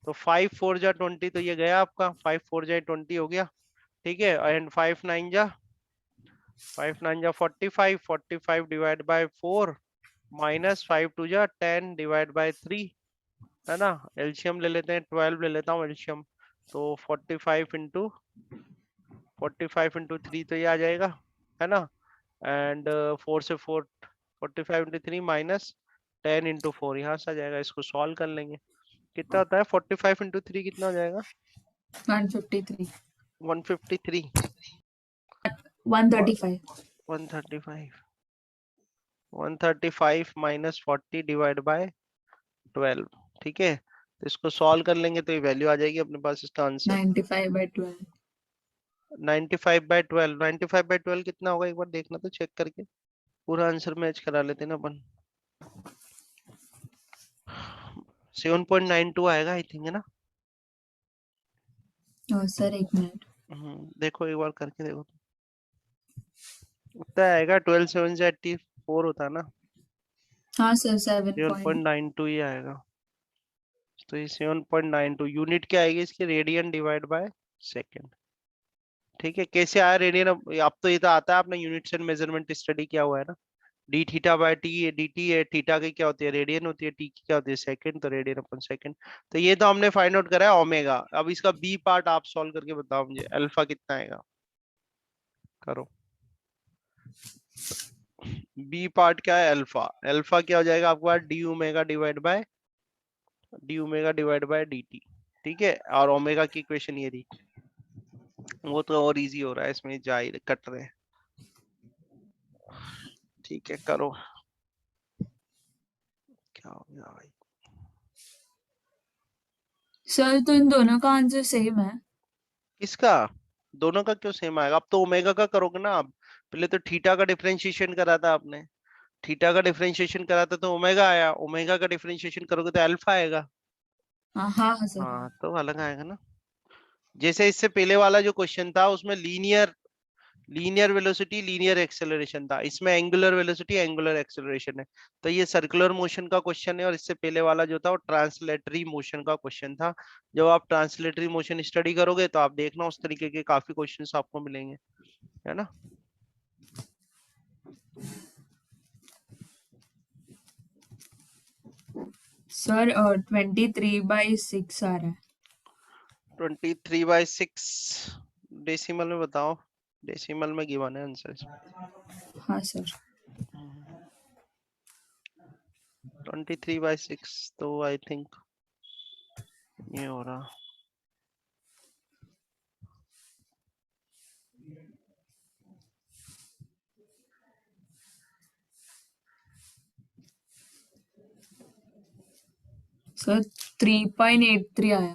[SPEAKER 1] तो 5 × 4 = 20, तो ये गया आपका 5 × 4 = 20 हो गया, ठीक है, and 5 × 9 = 45, 45 divide by 4 -5 × 2 = 10 divide by 3, है ना। एलसीएम ले लेते हैं, 12 ले लेता हूँ एलसीएम। तो 45 × 3 तो ये आ जाएगा, है ना। एंड 4 से 4, 45 × 3 -10 × 4 यहाँ से आ जाएगा। इसको सॉल्व कर लेंगे, कितना होता है 45 × 3 कितना हो जाएगा,
[SPEAKER 2] 153
[SPEAKER 1] 153,
[SPEAKER 2] 135
[SPEAKER 1] 135, 135 -40 डिवाइड बाय 12, ठीक है। तो इसको सॉल्व कर लेंगे तो ये वैल्यू आ जाएगी अपने पास, इसका आंसर
[SPEAKER 2] 95/12
[SPEAKER 1] 95/12। 95/12 कितना होगा, एक बार देखना तो चेक करके, पूरा आंसर मैच करा लेते ना अपन। 7.92 आएगा आई थिंक, है ना।
[SPEAKER 2] सर एक मिनट।
[SPEAKER 1] देखो एक बार करके देखो, उतना आएगा। 12 7 से 84 होता है ना,
[SPEAKER 2] हाँ सर 7 पॉइंट
[SPEAKER 1] 7.92 ही आएगा। तो ये 7.92 यूनिट क्या आएगी इसकी, रेडियन डिवाइड बाय सेकेंड, ठीक है। कैसे आया रेडियन, अब तो ये तो आता है, आपने यूनिट्स एंड मेजरमेंट स्टडी किया हुआ है ना। D theta bye T, D T है, थीटा की क्या होती है रेडियन होती है, टी की क्या होती है सेकंड, तो रेडियन अपन सेकंड। तो ये तो हमने फाइंड आउट करा है ओमेगा। अब इसका बी पार्ट आप सॉल्व करके बताओ मुझे, अल्फा कितना आएगा, करो। बी पार्ट क्या है, अल्फा। अल्फा क्या हो जाएगा आपके पास, d omega divide by d t, ठीक है। और ओमेगा की इक्वेशन ये थी, वो तो और इजी हो रहा है, इसमें जा ही कट रहे हैं, ठीक है करो। क्या हो गया भाई,
[SPEAKER 2] सर तो इन दोनों का आंसर सेम है।
[SPEAKER 1] किसका, दोनों का क्यों सेम आएगा, अब तो ओमेगा का करोगे ना आप। पहले तो थीटा का डिफरेंशिएशन करा था आपने, थीटा का डिफरेंशिएशन करा था तो ओमेगा आया, ओमेगा का डिफरेंशिएशन करोगे तो अल्फा आएगा।
[SPEAKER 2] हाँ हाँ सर हाँ।
[SPEAKER 1] हाँ तो अलग आएगा ना। जैसे इससे पहले वाला जो क्वेश्चन था उसमें linear linear velocity linear acceleration था, इसमें एंगुलर वेलोसिटी एंगुलर एक्सेलरेशन है। तो ये सर्कुलर मोशन का क्वेश्चन है, और इससे पहले वाला जो था वो ट्रांसलेटरी मोशन का क्वेश्चन था। जब आप ट्रांसलेटरी मोशन स्टडी करोगे तो आप देखना उस तरीके के काफी क्वेश्चंस आपको मिलेंगे, है ना।
[SPEAKER 2] सर 23/6 आ रहा है।
[SPEAKER 1] 23/6 डेसिमल में बताओ, डेसिमल में गिवन है आंसर।
[SPEAKER 2] हाँ सर
[SPEAKER 1] 23/6 तो आई थिंक ये हो रहा,
[SPEAKER 2] सर 3.83 आया।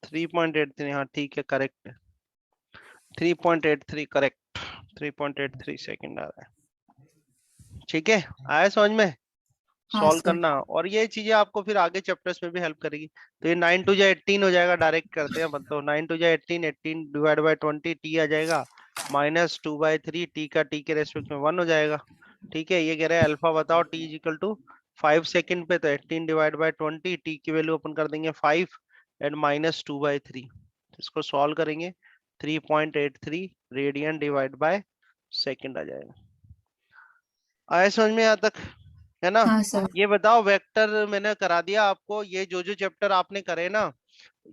[SPEAKER 1] 3.83, हाँ ठीक है करेक्ट है, 3.83 करेक्ट, 3.83 सेकंड आ रहा है, ठीक है। आया समझ में,
[SPEAKER 2] हाँ
[SPEAKER 1] सॉल्व
[SPEAKER 2] सर
[SPEAKER 1] करना, और ये चीजें आपको फिर आगे चैप्टर्स में भी हेल्प करेगी। तो ये 9 2 18 हो जाएगा, डायरेक्ट करते हैं मतलब 9 2 18, 18 डिवाइड बाय 20 टी आ जाएगा, -2/3 टी का टी के रेस्पेक्ट में 1 हो जाएगा, ठीक है। ये कह रहे हैं अल्फा बताओ t is equal to 5 second पे, तो 18 डिवाइड बाय 20 टी की वैल्यू अपन कर देंगे 5 एंड -2/3, इसको सॉल्व करेंगे 3.83 रेडियन डिवाइड बाय सेकंड आ जाएगा। आया समझ में यहाँ तक, है ना।
[SPEAKER 2] हाँ सर
[SPEAKER 1] ये बताओ वेक्टर मैंने करा दिया आपको, ये जो जो चैप्टर आपने करे ना,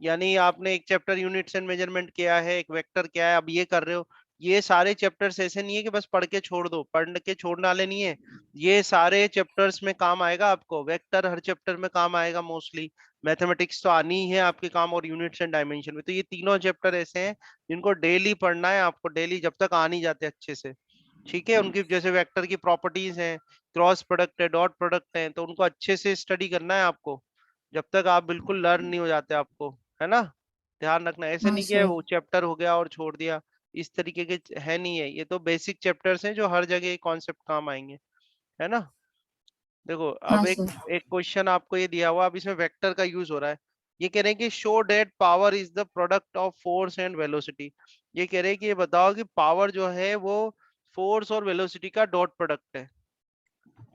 [SPEAKER 1] यानी आपने एक चैप्टर यूनिट्स एंड मेजरमेंट किया है, एक वेक्टर क्या है, अब ये कर रहे हो। ये सारे चैप्टर्स ऐसे नहीं है कि बस पढ़ के छोड़ दो, पढ़ के छोड़ने वाले नहीं है। ये सारे चैप्टर्स में काम आएगा आपको, वेक्टर हर चैप्टर में काम आएगा मोस्टली। मैथमेटिक्स तो आनी ही है आपके काम, और यूनिट्स एंड डायमेंशन में तो ये तीनों चैप्टर ऐसे हैं जिनको डेली पढ़ना है आपको, डेली जब तक आ नहीं जाते अच्छे से, ठीक है। उनकी जैसे वेक्टर की प्रॉपर्टीज हैं, क्रॉस प्रोडक्ट है, डॉट प्रोडक्ट है, तो उनको अच्छे से स्टडी करना है आपको, जब तक आप बिल्कुल लर्न नहीं हो जाते आपको, है ना। ध्यान रखना, ऐसे
[SPEAKER 2] हाँ
[SPEAKER 1] नहीं कि
[SPEAKER 2] सर
[SPEAKER 1] वो चैप्टर हो गया और छोड़ दिया, इस तरीके के है नहीं है। ये तो बेसिक चैप्टर्स हैं जो हर जगह कॉन्सेप्ट काम आएंगे, है ना। देखो
[SPEAKER 2] हाँ
[SPEAKER 1] अब एक
[SPEAKER 2] सर।
[SPEAKER 1] एक क्वेश्चन आपको ये दिया हुआ, अब इसमें वेक्टर का यूज हो रहा है। ये कह रहे हैं कि show that power is the product of force and velocity. ये कह रहे हैं कि ये बताओ कि पावर जो है वो फोर्स और वेलोसिटी का डॉट प्रोडक्ट है।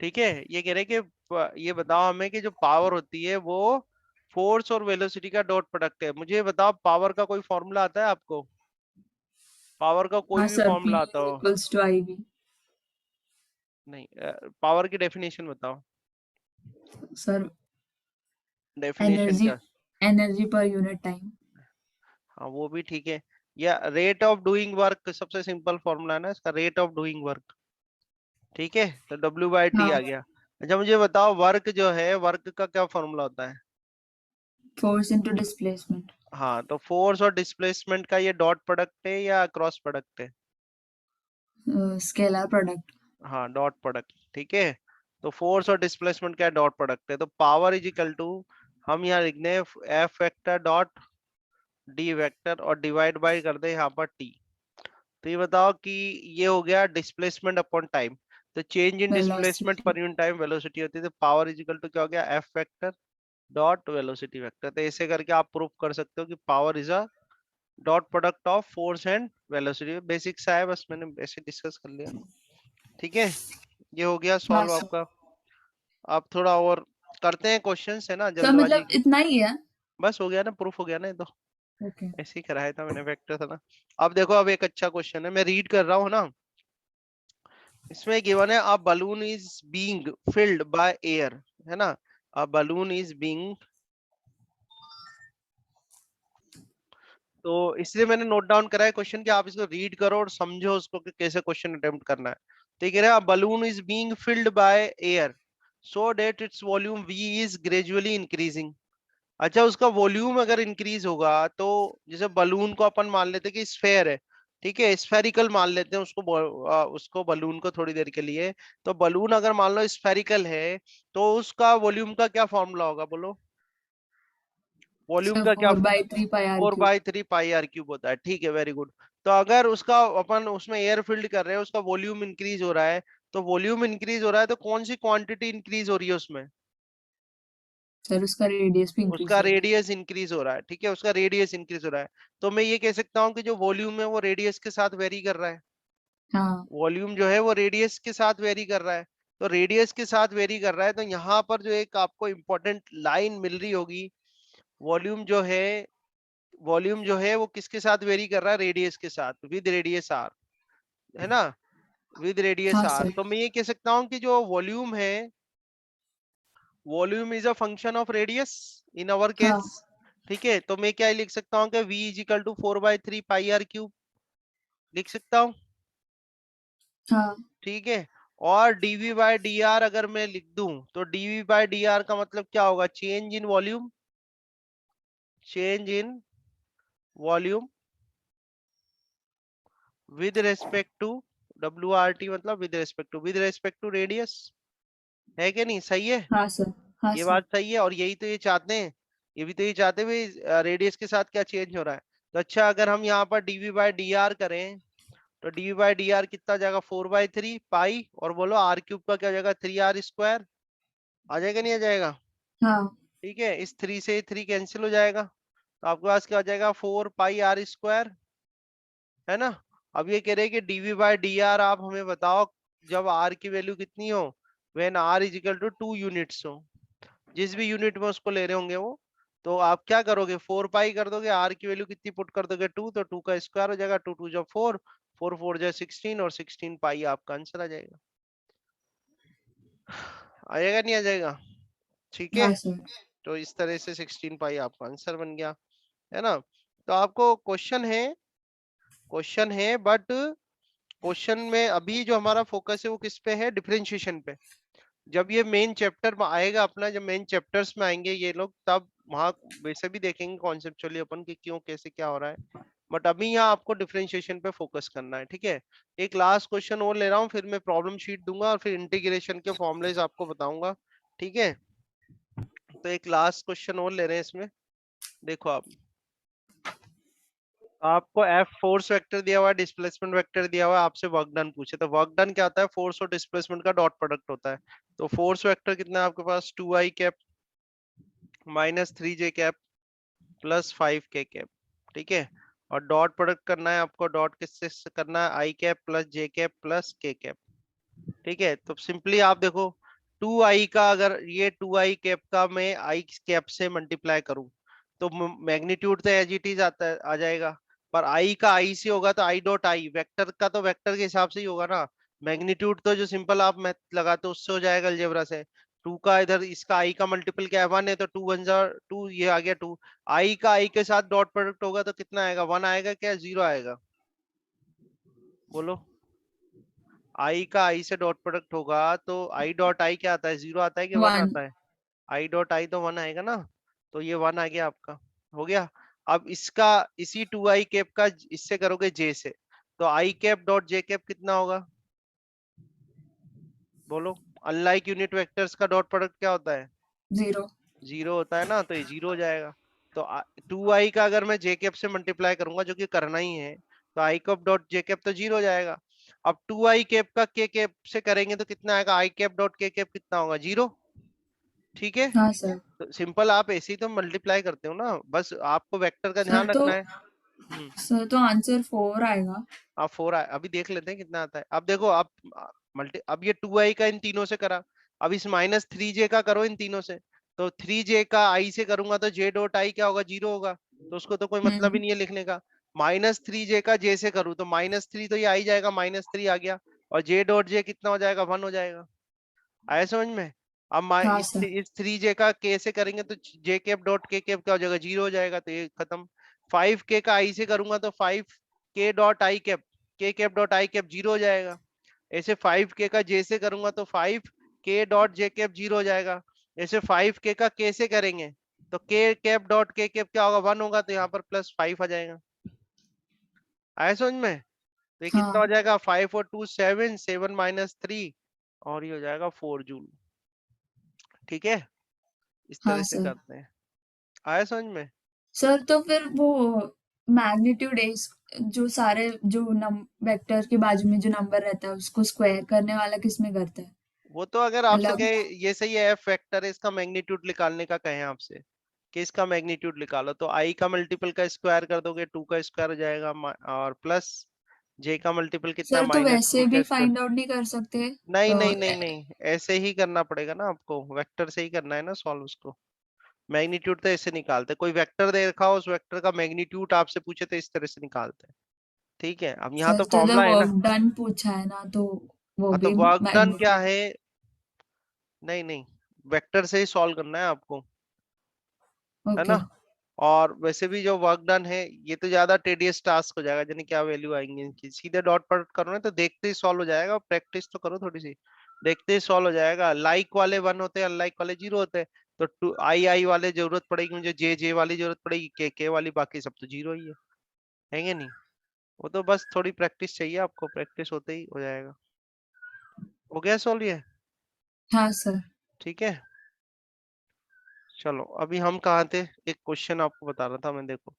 [SPEAKER 1] ठीक है, ये कह रहे हैं कि ये बताओ हमें कि जो पावर होती है वो फोर्स और वेलोसिटी का डॉट प्रोडक्ट है। मुझे ये बताओ पावर का कोई फॉर्मूला आता है आपको? पावर का कोई
[SPEAKER 2] हाँ
[SPEAKER 1] भी
[SPEAKER 2] सर, P
[SPEAKER 1] फॉर्मूला आता
[SPEAKER 2] इज
[SPEAKER 1] हो?
[SPEAKER 2] Equals to IV।
[SPEAKER 1] नहीं, पावर की डेफिनेशन बताओ।
[SPEAKER 2] सर,
[SPEAKER 1] डेफिनेशन
[SPEAKER 2] एनर्जी,
[SPEAKER 1] क्या?
[SPEAKER 2] Energy per unit time.
[SPEAKER 1] हाँ वो भी ठीक है। या रेट ऑफ डूइंग वर्क सबसे सिंपल फॉर्मूला है ना इसका, रेट ऑफ डूइंग वर्क। ठीक है, तो W/T आ
[SPEAKER 2] हाँ,
[SPEAKER 1] गया। अच्छा मुझे बताओ वर्क जो है, वर्क का क्या फॉर्मूला होता है?
[SPEAKER 2] Force into displacement.
[SPEAKER 1] हाँ, तो फोर्स और डिस्प्लेसमेंट का ये डॉट प्रोडक्ट है या क्रॉस प्रोडक्ट है?
[SPEAKER 2] Scalar product.
[SPEAKER 1] हाँ डॉट प्रोडक्ट। ठीक है, तो फोर्स और डिस्प्लेसमेंट का डॉट प्रोडक्ट है, तो पावर इज इक्वल टू, हम यहाँ लिख दें F vector dot D vector और डिवाइड बाय कर दे यहाँ पर T। तो ये बताओ कि ये हो गया डिस्प्लेसमेंट अपॉन टाइम। तो चेंज इन डिस्प्लेसमेंट
[SPEAKER 2] वेलोसिटी।
[SPEAKER 1] पर यूनिट टाइम वेलोसिटी होती है, तो पावर इज इक्वल टू क्या हो गया, F vector dot velocity vector. तो ऐसे करके आप प्रूव कर सकते हो कि power is a dot product of force and velocity. Basic सा है, बस मैंने ऐसे डिस्कस कर लिया। ठीक है, ये हो गया
[SPEAKER 2] हाँ
[SPEAKER 1] सॉल्व
[SPEAKER 2] सर।
[SPEAKER 1] आपका। आप थोड़ा और करते हैं क्वेश्चंस है ना,
[SPEAKER 2] सर
[SPEAKER 1] जल्दबाजी
[SPEAKER 2] मतलब
[SPEAKER 1] की।
[SPEAKER 2] इतना ही है?
[SPEAKER 1] बस हो गया ना, प्रूफ हो गया ना ये तो।
[SPEAKER 2] ओके।
[SPEAKER 1] ऐसे ही कराया था मैंने, वेक्टर था ना। अब देखो, अब एक अच्छा क्वेश्चन है, मैं रीड कर रहा हूँ ना। इसमें गिवन है a balloon is being filled by air, है ना। अ बलून इज बीइंग, तो इसलिए मैंने नोट डाउन करा है क्वेश्चन कि आप इसको रीड करो और समझो उसको कि कैसे क्वेश्चन अटेम्प्ट करना है। तो ये कह रहा है balloon is being filled by air so that its volume V is gradually increasing. अच्छा, उसका वॉल्यूम अगर इंक्रीज होगा तो, जैसे बलून को अपन मान लेते हैं कि स्फेयर है, ठीक है, स्फेरिकल मान लेते हैं उसको, उसको बलून को थोड़ी देर के लिए। तो बलून अगर मान लो स्फेरिकल है, तो उसका वॉल्यूम का क्या फॉर्मूला होगा बोलो? वॉल्यूम
[SPEAKER 2] सर
[SPEAKER 1] का क्या?
[SPEAKER 2] 4/3 pi R
[SPEAKER 1] four
[SPEAKER 2] cube.
[SPEAKER 1] By three pi r cube होता है। ठीक है, वेरी गुड। तो अगर उसका अपन उसमें एयर फिल्ड कर रहे हैं, उसका वॉल्यूम इंक्रीज हो रहा है, तो वॉल्यूम इंक्रीज हो रहा है तो कौन सी क्वांटिटी इंक्रीज हो रही है उसमें?
[SPEAKER 2] सर उसका रेडियस भी इंक्रीज
[SPEAKER 1] उसका
[SPEAKER 2] हो रहा है।
[SPEAKER 1] रेडियस इंक्रीज हो रहा है। ठीक है, उसका रेडियस इंक्रीज हो रहा है। तो मैं ये कह सकता हूँ कि जो वॉल्यूम है वो रेडियस के साथ वेरी कर रहा है।
[SPEAKER 2] हाँ
[SPEAKER 1] वॉल्यूम जो है वो रेडियस के साथ वेरी कर रहा है। तो रेडियस के साथ वेरी कर रहा है, तो यहाँ पर जो एक आपको इंपॉर्टेंट लाइन मिल रही होगी, वॉल्यूम जो है, वॉल्यूम जो है वो किसके साथ वेरी कर रहा है? रेडियस के साथ, विद रेडियस आर, है ना, विद रेडियस
[SPEAKER 2] हाँ
[SPEAKER 1] आर।
[SPEAKER 2] सर।
[SPEAKER 1] तो मैं ये कह सकता हूँ कि जो वॉल्यूम है, volume is a function of radius in our
[SPEAKER 2] हाँ
[SPEAKER 1] केस। ठीक है, तो मैं क्या लिख सकता हूँ कि V is equal to 4/3 pi R cube लिख सकता हूँ।
[SPEAKER 2] हाँ
[SPEAKER 1] ठीक है, और dV/dr अगर मैं लिख दूं, तो dV/dr का मतलब क्या होगा? Change in volume, change in volume with respect to WRT, मतलब विद रेस्पेक्ट टू रेडियस। है कि नहीं? सही है,
[SPEAKER 2] हाँ सर। हाँ
[SPEAKER 1] ये
[SPEAKER 2] सर।
[SPEAKER 1] बात सही है। और यही तो ये चाहते हैं, ये भी तो ये चाहते हैं भाई, रेडियस के साथ क्या चेंज हो रहा है। तो अच्छा, अगर हम यहाँ पर dV/dr करें, तो dV/dr कितना जाएगा? 4/3 पाई, और बोलो R क्यूब का क्या हो जाएगा? 3R² आ जाएगा, नहीं आ जाएगा?
[SPEAKER 2] हाँ
[SPEAKER 1] ठीक है, इस 3 से 3 कैंसिल हो जाएगा, तो आपके पास क्या हो जाएगा? 4 पाई R², है ना। अब ये कह रहे हैं कि dV/dr आप हमें बताओ जब R की वैल्यू कितनी हो, when R is equal to 2 units हो, जिस भी यूनिट में उसको ले रहे होंगे वो। तो आप क्या करोगे? 4 पाई कर दोगे, R की वैल्यू कितनी पुट कर दोगे? 2, तो 2 का स्क्वायर हो जाएगा, 2 2 जा 4, 4 4 जा 16, और 16 पाई आपका आंसर आ जाएगा। आएगा, नहीं आ जाएगा? ठीक है,
[SPEAKER 2] हाँ सर।
[SPEAKER 1] तो इस तरह से 16 पाई आपका आंसर बन गया, है ना। तो आपको क्वेश्चन है बट क्वेश्चन में अभी जो हमारा फोकस है वो किस पे है? डिफरेंशिएशन पे। जब ये मेन चैप्टर में आएगा अपना, जब मेन चैप्टर्स में आएंगे ये लोग, तब वहां वैसे भी देखेंगे कॉन्सेप्चुअली अपन कि क्यों कैसे क्या हो रहा है। बट अभी यहाँ आपको डिफरेंशिएशन पे फोकस करना है। ठीक है, एक लास्ट क्वेश्चन और ले रहा हूँ, फिर मैं प्रॉब्लम शीट दूंगा और फिर इंटीग्रेशन के फॉर्मुलेज आपको बताऊंगा। ठीक है, तो एक लास्ट क्वेश्चन और ले रहे हैं इसमें। देखो आप, आपको एफ फोर्स वेक्टर दिया हुआ है, डिस्प्लेसमेंट वेक्टर दिया हुआ है, आपसे वर्क डन पूछे तो वर्क डन क्या होता है, फोर्स और डिस्प्लेसमेंट का डॉट प्रोडक्ट होता है। तो फोर्स वेक्टर कितना है आपके पास, 2i cap minus 3j cap plus 5k cap. ठीक है, और डॉट प्रोडक्ट करना है आपको, डॉट किससे करना है, i cap plus j cap plus k cap. ठीक है, तो सिंपली आप देखो 2i का, अगर ये 2i कैप का मैं i कैप से मल्टीप्लाई करूं तो मैग्नीट्यूड तो एज इट इज आता है, आ जाएगा। पर i का i से होगा तो i डॉट आई, वेक्टर का तो वेक्टर के हिसाब से ही होगा ना। मैग्नीट्यूड तो जो सिंपल आप मैथ लगाते हो उससे हो जाएगा अलजेब्रा से। टू का इधर इसका i का मल्टीपल क्या है, 1 है, तो 2 1 जा 2, ये आ गया 2। i का i के साथ डॉट प्रोडक्ट होगा तो कितना आएगा, 1 आएगा क्या 0 आएगा, बोलो। आई का आई से डॉट प्रोडक्ट होगा तो आई डॉट आई क्या आता है, 0 आता है कि 1
[SPEAKER 2] 1।
[SPEAKER 1] आता है। आई डॉट आई तो 1 आएगा ना, तो ये 1 आ गया आपका, हो गया। अब इसका, इसी 2i कैप का इससे करोगे जे से, तो i cap dot j cap कितना होगा, बोलो। अनलाइक यूनिट वेक्टर्स का डॉट प्रोडक्ट क्या होता है,
[SPEAKER 2] 0।
[SPEAKER 1] 0 होता है ना, तो ये 0 हो जाएगा। तो 2i का अगर मैं j कैप से मल्टीप्लाई करूंगा, जो कि करना ही है, तो i cap dot j cap तो 0 हो जाएगा। अब 2i कैप का k कैप से करेंगे तो कितना आएगा, i cap dot k cap कितना होगा, 0। ठीक है,
[SPEAKER 2] हाँ सर।
[SPEAKER 1] तो सिंपल आप ऐसे ही तो मल्टीप्लाई करते हो ना, बस आपको वेक्टर का
[SPEAKER 2] सर
[SPEAKER 1] ध्यान
[SPEAKER 2] तो
[SPEAKER 1] रखना है।
[SPEAKER 2] सर तो आंसर 4 आएगा।
[SPEAKER 1] आप 4 अभी देख लेते हैं कितना आता है। अब देखो आप मल्टी, अब ये 2i का इन तीनों से करा, अब इस -3j का करो इन तीनों से। तो 3j का i से करूंगा तो j डॉट आई क्या होगा, 0 होगा, तो उसको तो कोई मतलब ही
[SPEAKER 2] हम्म।
[SPEAKER 1] नहीं है लिखने का। -3j का j से करूँ तो -3, तो ये आ ही जाएगा, -3 आ गया। और j डॉट j कितना हो जाएगा, 1 हो जाएगा। आया समझ में। अब
[SPEAKER 2] हाँ
[SPEAKER 1] इस
[SPEAKER 2] सर।
[SPEAKER 1] 3j का k से करेंगे तो j cap dot k cap क्या हो जाएगा, 0 हो जाएगा, तो ये खत्म। 5k का i से करूंगा तो 5k dot I cap, k cap dot I cap 0 हो जाएगा। ऐसे 5k का j से करूंगा तो 5k डॉट j कैप 0 हो जाएगा। ऐसे 5k का k से करेंगे तो k cap dot k cap क्या होगा, 1 होगा, तो यहाँ पर +5 आ जाएगा। आया समझ में। तो ये कितना हो
[SPEAKER 2] हाँ
[SPEAKER 1] जाएगा, 5 और 2 7, 7 - 3, और ये हो जाएगा 4 जूल। ठीक है, इस
[SPEAKER 2] हाँ
[SPEAKER 1] तरह से
[SPEAKER 2] सर।
[SPEAKER 1] करते हैं। आया समझ में।
[SPEAKER 2] सर तो फिर वो मैग्नीट्यूड एस, जो सारे जो वेक्टर के बाजू में जो नंबर रहता है उसको स्क्वायर करने वाला किस में करता है?
[SPEAKER 1] वो तो अगर आपसे
[SPEAKER 2] मतलब।
[SPEAKER 1] कहे ये सही है, एफ वेक्टर है, इसका मैग्नीट्यूड निकालने का कहें आपसे कि इसका मैग्नीट्यूड निकालो, तो आई का मल्टीपल का स्क्वायर कर दोगे, 2 का स्क्वायर हो जाएगा, और प्लस जे का मल्टीपल कितना,
[SPEAKER 2] सर तो
[SPEAKER 1] -3
[SPEAKER 2] वैसे
[SPEAKER 1] का
[SPEAKER 2] भी
[SPEAKER 1] स्क्वायर।
[SPEAKER 2] फाइंड आउट नहीं कर सकते?
[SPEAKER 1] नहीं
[SPEAKER 2] तो
[SPEAKER 1] नहीं नहीं नहीं, ऐसे ही करना पड़ेगा ना आपको, वेक्टर से ही करना है ना सॉल्व उसको। मैग्नीट्यूड तो ऐसे निकालते, कोई वेक्टर दे रखा हो, उस वेक्टर का मैग्नीट्यूड आपसे पूछे तो इस तरह से निकालते हैं। ठीक है, अब यहाँ
[SPEAKER 2] सर
[SPEAKER 1] तो
[SPEAKER 2] तो
[SPEAKER 1] फॉर्मूला है ना।
[SPEAKER 2] वर्क डन पूछा है ना, तो वो
[SPEAKER 1] हाँ, तो
[SPEAKER 2] भी
[SPEAKER 1] वर्क डन क्या
[SPEAKER 2] मैग्नीट्यूड।
[SPEAKER 1] है, नहीं नहीं, वेक्टर से ही सॉल्व करना है आपको, है
[SPEAKER 2] ओके।
[SPEAKER 1] ना। और वैसे भी जो वर्क डन है, ये तो ज्यादा टेडियस टास्क हो जाएगा, यानी क्या वैल्यू आएंगी इनकी, सीधे डॉट प्रोडक्ट करो ना तो देखते ही सॉल्व हो जाएगा, प्रैक्टिस तो करो थोड़ी सी, देखते ही सॉल्व हो जाएगा। लाइक वाले 1 होते हैं, अनलाइक वाले 0 होते हैं। तो टू आई आई वाले जरूरत पड़ेगी मुझे, जे जे वाली जरूरत पड़ेगी, के वाली, बाकी सब तो 0 ही है नहीं। वो तो बस थोड़ी प्रैक्टिस चाहिए आपको, प्रैक्टिस होते ही हो जाएगा। हो गया सॉल्व ये।
[SPEAKER 2] हाँ सर।
[SPEAKER 1] ठीक है, चलो अभी हम कहाँ थे, एक क्वेश्चन आपको बता रहा था मैं, देखो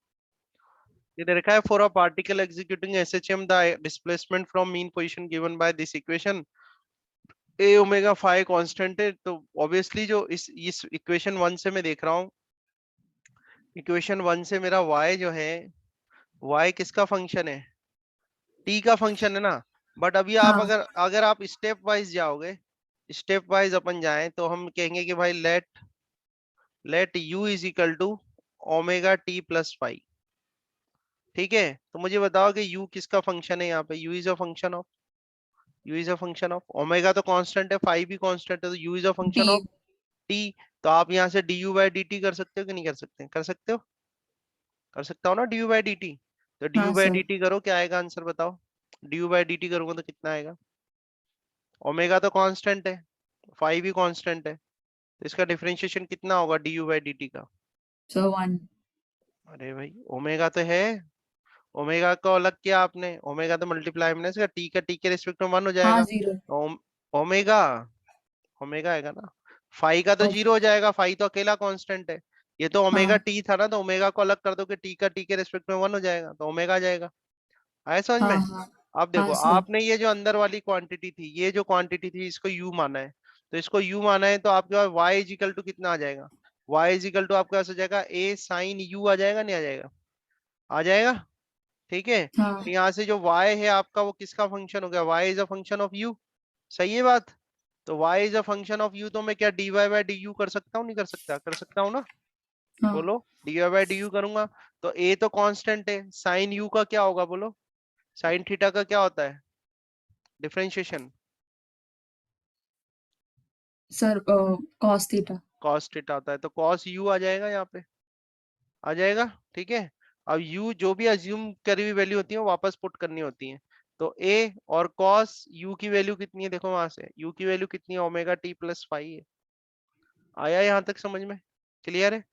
[SPEAKER 1] ये दे रखा है, for a particle executing SHM the displacement from mean position given by this equation, a omega phi constant है। तो ऑब्वियसली जो इस इक्वेशन 1 से मैं देख रहा हूँ, इक्वेशन 1 से मेरा y जो है, y किसका फंक्शन है, t का फंक्शन है ना। बट अभी आप
[SPEAKER 2] हाँ
[SPEAKER 1] अगर अगर आप स्टेप वाइज जाओगे, स्टेप वाइज अपन जाएं तो हम कहेंगे कि भाई let u is equal to omega t plus five. ठीक है, तो मुझे बताओ कि u किसका फंक्शन है, यहाँ पे u is a function of, u is a function of omega तो कांस्टेंट है, फाइव भी कांस्टेंट है, तो u is a
[SPEAKER 2] T.
[SPEAKER 1] Function of t। तो आप यहाँ से du बाई डी टी कर सकते हो कि नहीं कर सकते, कर सकते हो, कर सकता हो ना du बाई डी टी। तो du
[SPEAKER 2] हाँ
[SPEAKER 1] बाई
[SPEAKER 2] सर।
[SPEAKER 1] डी टी करो, क्या आएगा आंसर बताओ। du बाई डी टी करूंगा तो कितना आएगा, ओमेगा तो कांस्टेंट है, फाइव भी कांस्टेंट है, तो इसका डिफरेंशिएशन कितना होगा du बाई डी टी का।
[SPEAKER 2] सो 1।
[SPEAKER 1] अरे भाई ओमेगा तो है, ओमेगा को अलग किया आपने, ओमेगा तो मल्टीप्लाई में इसका टी के रिस्पेक्ट में 1 हो
[SPEAKER 2] हाँ
[SPEAKER 1] जाएगा।
[SPEAKER 2] 0।
[SPEAKER 1] ओम, ओमेगा, ओमेगा आएगा ना, फाई का तो
[SPEAKER 2] ओके।
[SPEAKER 1] 0 हो जाएगा, फाई तो अकेला कांस्टेंट है। ये तो ओमेगा
[SPEAKER 2] हाँ
[SPEAKER 1] टी था ना, तो ओमेगा को अलग कर दो कि टी का टी के रेस्पेक्ट में 1 हो जाएगा, तो ओमेगा आ जाएगा। आया समझ
[SPEAKER 2] हाँ
[SPEAKER 1] में?
[SPEAKER 2] हाँ
[SPEAKER 1] अब देखो
[SPEAKER 2] हाँ सर।
[SPEAKER 1] आपने ये जो अंदर वाली क्वांटिटी थी, ये जो क्वांटिटी थी, इसको यू माना है, तो इसको यू माना है, तो आपके पास वाई इज इक्वल टू कितना आ जाएगा? वाई इज इक्वल टू आपके पास हो जाएगा ए साइन यू, आ जाएगा नहीं आ जाएगा? आ जाएगा। ठीक है,
[SPEAKER 2] हाँ
[SPEAKER 1] तो यहाँ से जो y है आपका, वो किसका फंक्शन हो गया? y is a function of u। सही है बात? तो y is a function of u, तो मैं क्या dy बाय du कर सकता हूँ? नहीं कर सकता? कर सकता हूँ ना?
[SPEAKER 2] हाँ
[SPEAKER 1] बोलो। dy बाय du करूंगा, तो a तो कांस्टेंट है, साइन u का क्या होगा बोलो? साइन थीटा का क्या होता है? Differentiation.
[SPEAKER 2] Sir, cos theta.
[SPEAKER 1] Cos theta होता है, तो कॉस u आ जाएगा यहाँ पे, आ जाएगा। ठीक है, अब u जो भी अज्यूम करी हुई वैल्यू होती है वो वापस पुट करनी होती है। तो a और cos u की वैल्यू कितनी है? देखो वहां से u की वैल्यू कितनी है? ओमेगा टी प्लस 5 है। आया यहाँ तक समझ में? क्लियर है?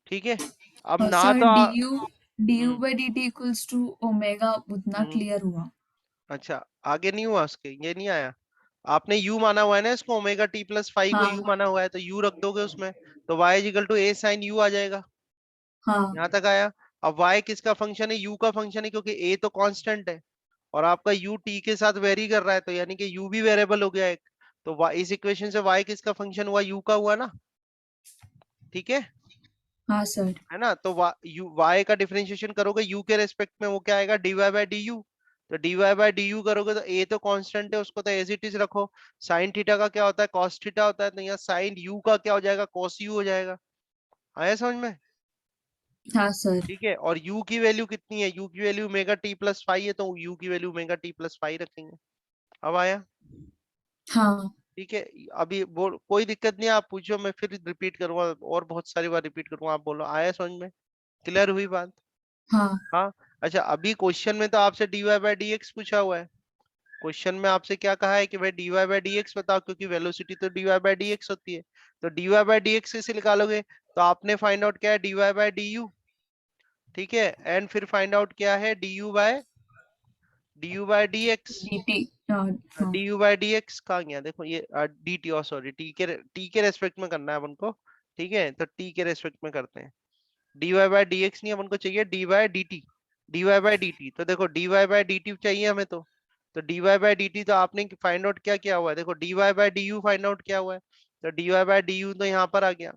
[SPEAKER 1] ठीक है, अब ना
[SPEAKER 2] सर,
[SPEAKER 1] तो
[SPEAKER 2] d u
[SPEAKER 1] hmm
[SPEAKER 2] by d t equals to omega, उतना
[SPEAKER 1] हम्म
[SPEAKER 2] क्लियर हुआ।
[SPEAKER 1] अच्छा, आगे नहीं हुआ उसके? ये नहीं आया? आपने u माना हुआ है ना इसको, ओमेगा टी प्लस 5 को u
[SPEAKER 2] हाँ
[SPEAKER 1] माना हुआ है, तो u रख दोगे उसमें, तो y equal to a sine u आ जाएगा।
[SPEAKER 2] हाँ
[SPEAKER 1] यहाँ तक आया? अब y किसका फंक्शन है? u का फंक्शन है, क्योंकि a तो कांस्टेंट है और आपका u t के साथ वेरी कर रहा है, तो यानी कि u भी वेरिएबल हो गया एक। तो इस इक्वेशन से y किसका फंक्शन हुआ? u का हुआ ना? ठीक
[SPEAKER 2] हाँ सर।
[SPEAKER 1] है ना? तो y का डिफरेंशिएशन करोगे u के रेस्पेक्ट में, वो क्या आएगा? dy by du। तो dy बाय du करोगे, तो a तो कांस्टेंट है, उसको तो एज इट इज रखो। साइन थीटा का क्या होता है? cos थीटा होता है, तो यहाँ साइन u का क्या हो जाएगा? cos u हो जाएगा। आया समझ में?
[SPEAKER 2] हाँ सर।
[SPEAKER 1] ठीक है, और u की वैल्यू कितनी है? u की वैल्यू ओमेगा टी प्लस 5 है, तो u की वैल्यू ओमेगा टी प्लस 5 रखेंगे। अब आया?
[SPEAKER 2] हाँ
[SPEAKER 1] ठीक है, अभी बोल, कोई दिक्कत नहीं है, आप पूछो, मैं फिर रिपीट करूंगा और बहुत सारी बार रिपीट करूंगा, आप बोलो। आया समझ में? क्लियर हुई बात?
[SPEAKER 2] हाँ
[SPEAKER 1] हाँ। अच्छा, अभी क्वेश्चन में तो आपसे dy बाय dx पूछा हुआ है। क्वेश्चन में आपसे क्या कहा है कि भाई dy बाय dx बताओ, क्योंकि वेलोसिटी तो dy बाय dx होती है। तो dy बाय dx कैसे निकालोगे? तो आपने फाइंड आउट क्या है? dy by du। ठीक है, एंड फिर फाइंड आउट क्या है? du by dx।
[SPEAKER 2] D t. हाँ हाँ
[SPEAKER 1] d u by d x कहाँ गया? देखो ये डी टी, और सॉरी, टी के रेस्पेक्ट में करना है अपन को। ठीक है, तो टी के रेस्पेक्ट में करते हैं। D y by d x नहीं, अपन को चाहिए d y d t. D y by d t, तो देखो d y by d t चाहिए हमें, तो d y by d t तो आपने फाइंड आउट क्या किया हुआ है? देखो d y by d u find out किया हुआ है, तो d y by d u तो यहाँ पर आ गया।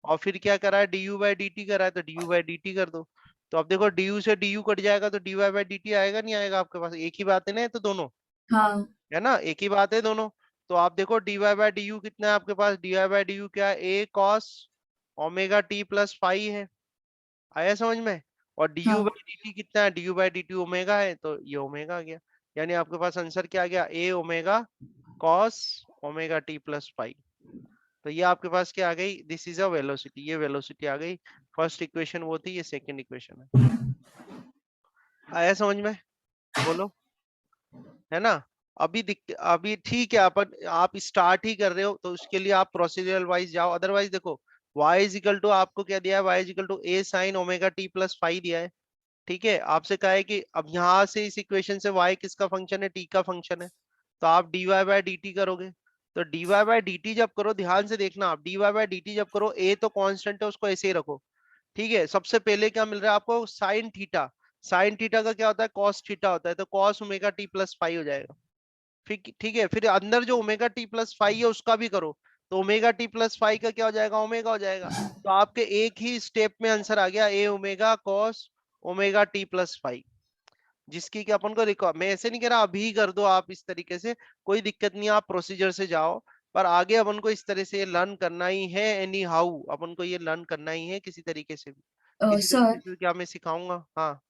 [SPEAKER 1] और फिर क्या करा है? D u by d t करा है, तो d u by d t कर दो। तो अब देखो डी यू से डी यू कट जाएगा, तो d y by d t आएगा नहीं आएगा? आपके पास एक ही बात है ना, ये तो दोनों
[SPEAKER 2] हाँ
[SPEAKER 1] है ना, एक ही बात है दोनों। तो आप देखो d y by d u कितना है आपके पास? D y by d u क्या है? A cos omega t plus 5 है। आया समझ में? और डी यू
[SPEAKER 2] हाँ
[SPEAKER 1] बाई डी टी कितना है? D u by d t omega है, तो ये ओमेगा आ गया। यानी आपके पास आंसर क्या आ गया? A omega cos omega t plus 5। तो ये आपके पास क्या आ गई? दिस इज अ वेलोसिटी, ये वेलोसिटी आ गई। फर्स्ट इक्वेशन वो थी, ये सेकंड इक्वेशन है। आया समझ में? बोलो। है ना? अभी ठीक है, आप स्टार्ट ही कर रहे हो, तो उसके लिए आप प्रोसीजरल वाइज जाओ। अदरवाइज देखो, y इज इक्वल टू आपको क्या दिया है? y is equal to a sine omega t plus 5 दिया है। ठीक है, आपसे कहा है कि अब यहाँ से इस इक्वेशन से y किसका फंक्शन है? t का फंक्शन है, तो आप dy बाय dt करोगे। तो dy बाय dt जब करो, ध्यान से देखना, आप dy बाय dt जब करो, a तो कांस्टेंट है, उसको ऐसे ही रखो। ठीक है, सबसे पहले क्या मिल रहा है आपको? Sine theta. साइन थीटा का क्या होता है? कॉस थीटा होता है, तो कॉस ओमेगा टी प्लस 5 हो जाएगा। ठीक है, फिर अंदर जो ओमेगा टी प्लस 5 है उसका भी करो, तो ओमेगा टी प्लस 5 का क्या हो जाएगा? ओमेगा हो जाएगा। तो आपके एक ही स्टेप में आंसर आ गया, a omega cos omega t plus 5। जिसकी कि अपन को रिकॉर्ड, मैं ऐसे नहीं कह रहा अभी कर दो आप इस तरीके से, कोई दिक्कत नहीं, आप प्रोसीजर से जाओ। पर आगे अपन को इस तरह से लर्न करना ही है, एनी हाउ अपन को ये लर्न करना ही है, किसी तरीके से भी। किसी
[SPEAKER 2] सर।
[SPEAKER 1] तरीके से क्या मैं सिखाऊंगा? हाँ।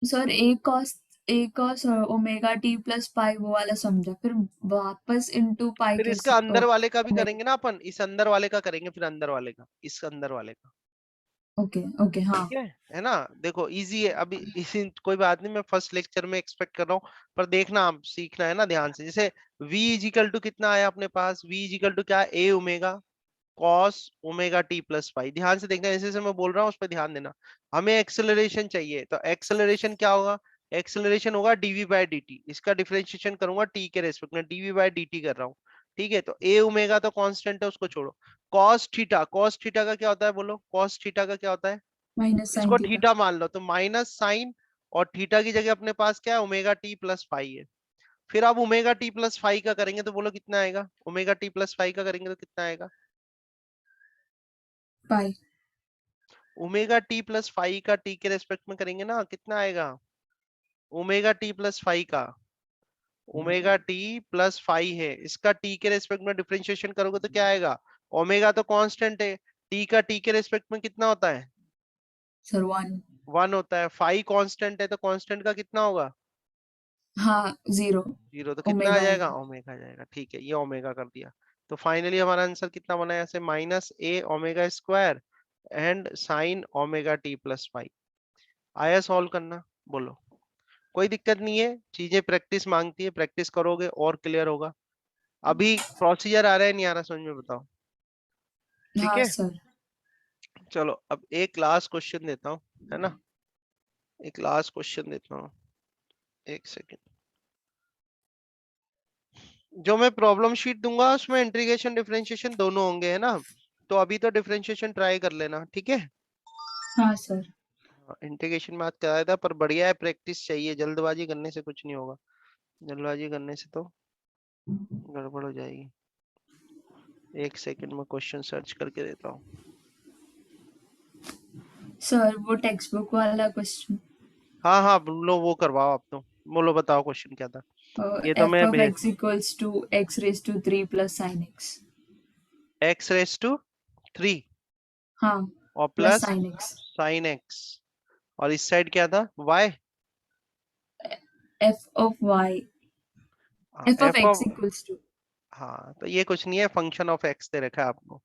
[SPEAKER 2] Sir, a cos omega t plus pi वो वाला समझा, फिर वापस इनटू पाई
[SPEAKER 1] फिर इसका
[SPEAKER 2] कैसे?
[SPEAKER 1] अंदर वाले का भी
[SPEAKER 2] ओमेगा।
[SPEAKER 1] करेंगे ना अपन, इस अंदर वाले का करेंगे, फिर अंदर वाले का, इस अंदर वाले का।
[SPEAKER 2] ओके ओके हाँ।
[SPEAKER 1] ठीक है ना? देखो इजी है, अभी इसी कोई बात नहीं, मैं फर्स्ट लेक्चर में एक्सपेक्ट कर रहा हूँ, पर देखना, आप सीखना है ना ध्यान से। जैसे v इजिकल टू कितना आया अपने पास? v इजिकल टू क्या है? A omega cos omega t plus 5। ध्यान से देखना, जैसे जैसे मैं बोल रहा हूँ उस पर ध्यान देना। हमें एक्सेलरेशन चाहिए, तो एक्सेलरेशन क्या होगा? एक्सेलरेशन होगा dv बाई dt। इसका डिफरेंशिएशन करूंगा t के रेस्पेक्ट में, dv बाई dt कर रहा हूँ। ठीक है, तो ए ओमेगा तो कांस्टेंट है, उसको छोड़ो। कॉस थीटा, कॉस थीटा का क्या होता है बोलो, कॉस थीटा का क्या होता है?
[SPEAKER 2] माइनस साइन
[SPEAKER 1] इसको
[SPEAKER 2] थीटा।
[SPEAKER 1] थीटा मान लो, तो माइनस साइन, और थीटा की जगह अपने पास क्या है, ओमेगा टी प्लस फाइव है। फिर आप ओमेगा टी प्लस फाइव का करेंगे तो बोलो कितना आएगा, ओमेगा टी प्लस फाइव का करेंगे तो कितना आएगा?
[SPEAKER 2] पाई।
[SPEAKER 1] ओमेगा टी प्लस फाइव का टी के रेस्पेक्ट में करेंगे ना, कितना आएगा? ओमेगा टी प्लस फाइव का, ओमेगा टी प्लस फाइव है, इसका टी के रेस्पेक्ट में डिफरेंशिएशन करोगे तो क्या आएगा? ओमेगा तो कांस्टेंट है, टी का टी के रेस्पेक्ट में कितना होता है?
[SPEAKER 2] Sir one.
[SPEAKER 1] वन होता है। फाइव कांस्टेंट है तो कांस्टेंट का कितना होगा?
[SPEAKER 2] हाँ, जीरो।
[SPEAKER 1] जीरो। तो कितना आ
[SPEAKER 2] ओमेगा
[SPEAKER 1] जाएगा?
[SPEAKER 2] आएगा।
[SPEAKER 1] ओमेगा आ जाएगा। ठीक है, ये ओमेगा कर दिया। तो फाइनली हमारा आंसर कितना बना है, ऐसे minus A omega square and sign omega t plus five. आया सॉल्व करना? बोलो। कोई दिक्कत नहीं है, चीजें प्रैक्टिस मांगती है, प्रैक्टिस करोगे और क्लियर होगा। अभी प्रोसीजर आ रहा है नहीं आ रहा समझ में, बताओ। ठीक
[SPEAKER 2] हाँ
[SPEAKER 1] है,
[SPEAKER 2] सर।
[SPEAKER 1] चलो अब एक लास्ट क्वेश्चन देता हूँ, है ना, एक लास्ट क्वेश्चन देता हूँ। एक सेकेंड, जो मैं प्रॉब्लम शीट दूंगा उसमें इंटीग्रेशन डिफरेंशिएशन दोनों होंगे, है ना? तो अभी तो डिफरेंशिएशन ट्राई कर लेना, ठीक है?
[SPEAKER 2] हाँ सर।
[SPEAKER 1] इंटीग्रेशन में आज कराया था, पर बढ़िया है, प्रैक्टिस चाहिए, जल्दबाजी करने से कुछ नहीं होगा। जल्दबाजी करने से तो गड़बड़ हो जाएगी। एक सेकंड में क्वेश्चन सर्च करके देता हूँ।
[SPEAKER 2] सर वो टेक्स्ट बुक वाला क्वेश्चन।
[SPEAKER 1] हाँ हाँ, बोलो वो करवाओ आप तो। बोलो, बताओ क्वेश्चन क्या था। ये तो
[SPEAKER 2] एफ
[SPEAKER 1] मैं
[SPEAKER 2] ऑफ
[SPEAKER 1] भेज,
[SPEAKER 2] x equals to x raise to three plus sine x.
[SPEAKER 1] X raise to three
[SPEAKER 2] हाँ,
[SPEAKER 1] और
[SPEAKER 2] plus
[SPEAKER 1] plus
[SPEAKER 2] sine x.
[SPEAKER 1] Sine x, और इस साइड क्या था, y?
[SPEAKER 2] F of y, f of
[SPEAKER 1] f
[SPEAKER 2] x
[SPEAKER 1] of,
[SPEAKER 2] equals to.
[SPEAKER 1] हाँ तो ये कुछ नहीं है, फंक्शन ऑफ एक्स दे रखा है आपको।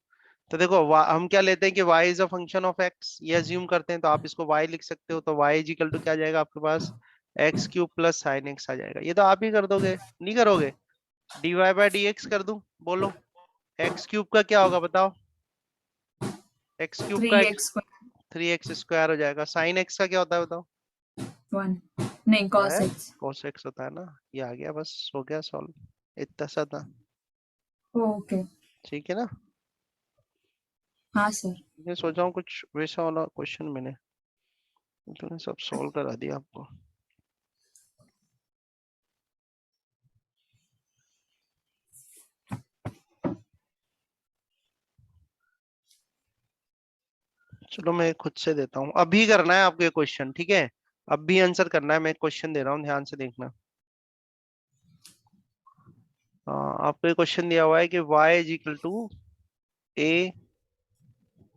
[SPEAKER 1] तो देखो हम क्या लेते हैं कि y is a function of x, ये अज्यूम करते हैं, तो आप इसको y लिख सकते हो। तो y इज इक्वल टू क्या आ जाएगा आपके पास, x cube plus sine x आ जाएगा। ये तो आप ही कर दोगे, नहीं करोगे? dy बाई डी एक्स कर दूं, बोलो। एक्स क्यूब का क्या होगा बताओ, एक्स क्यूब
[SPEAKER 2] थ्री
[SPEAKER 1] का
[SPEAKER 2] x square.
[SPEAKER 1] Three x square हो जाएगा। साइन एक्स का क्या होता है बताओ?
[SPEAKER 2] वन। नहीं,
[SPEAKER 1] क्या
[SPEAKER 2] कॉस
[SPEAKER 1] है?
[SPEAKER 2] एक्स।
[SPEAKER 1] cos एक्स होता है ना। ये आ गया, बस हो गया सॉल्व, इतना सा था।
[SPEAKER 2] ओके।
[SPEAKER 1] ठीक है ना?
[SPEAKER 2] हाँ सर।
[SPEAKER 1] मैं सोचा हूँ कुछ वैसा वाला क्वेश्चन मैंने, तूने सब सॉल्व करा दिया आपको। चलो मैं खुद से देता हूँ, अभी करना है आपको ये क्वेश्चन, ठीक है? अब भी आंसर करना है, मैं क्वेश्चन दे रहा हूँ, ध्यान से देखना। आपको ये क्वेश्चन दिया हुआ है कि y is equal to a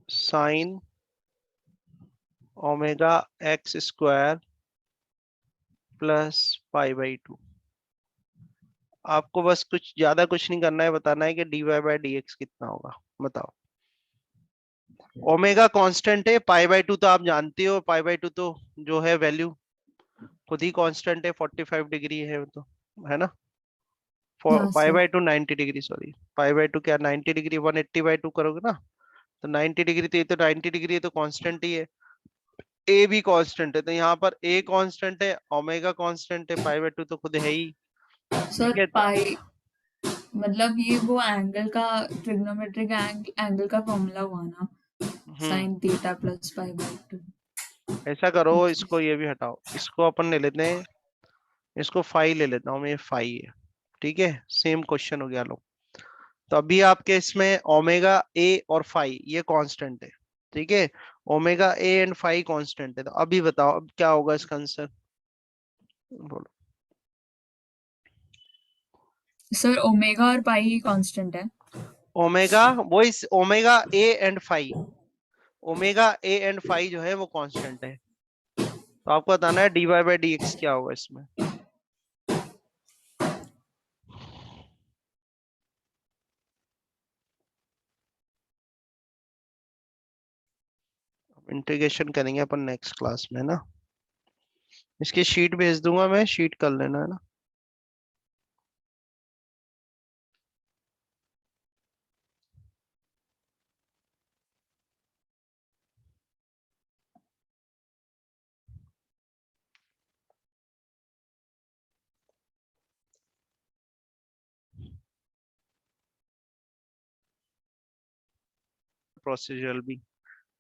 [SPEAKER 1] sine omega x square plus pi by two. आपको बस कुछ ज्यादा कुछ नहीं करना है, बताना है कि dy बाई डी एक्स कितना होगा, बताओ। ओमेगा कांस्टेंट है, पाई बाई टू तो आप जानते हो, पाई बाई टू तो जो है वैल्यू खुद ही कांस्टेंट है, 45 डिग्री है वो तो, है ना?
[SPEAKER 2] हाँ
[SPEAKER 1] pi
[SPEAKER 2] sir.
[SPEAKER 1] By two 90 degree, sorry, pi by two क्या 90 डिग्री, 180/2 करोगे ना, तो 90 डिग्री, तो ये तो 90 डिग्री तो कांस्टेंट ही है। ए भी कांस्टेंट है, तो यहाँ पर ए कांस्टेंट है, ओमेगा कांस्टेंट है, पाई बाई टू तो खुद है ही। ठीक
[SPEAKER 2] सर
[SPEAKER 1] है, तो
[SPEAKER 2] पाई मतलब ये वो एंगल का ट्रिग्नोमेट्रिक एंगल का फॉर्मूला हुआ ना,
[SPEAKER 1] hmm,
[SPEAKER 2] sine theta plus pi by two.
[SPEAKER 1] ऐसा करो, इसको ये भी हटाओ, इसको अपन ले लेते हैं, इसको फाई ले लेता हूँ मैं, ये फाई है। ठीक है, सेम क्वेश्चन हो गया लो। तो अभी आपके इसमें ओमेगा ए और फाई ये कांस्टेंट है, ठीक है? Omega a and phi constant है, तो अभी बताओ अब क्या होगा इसका आंसर, बोलो।
[SPEAKER 2] सर ओमेगा और पाई कांस्टेंट है।
[SPEAKER 1] ओमेगा, वो इस omega a and phi, omega a and phi जो है वो कांस्टेंट है। तो आपको बताना है d y by d x क्या होगा इसमें। इंटीग्रेशन करेंगे अपन नेक्स्ट क्लास में ना, इसकी शीट भेज दूंगा मैं, शीट कर लेना, है ना? प्रोसीजरल भी।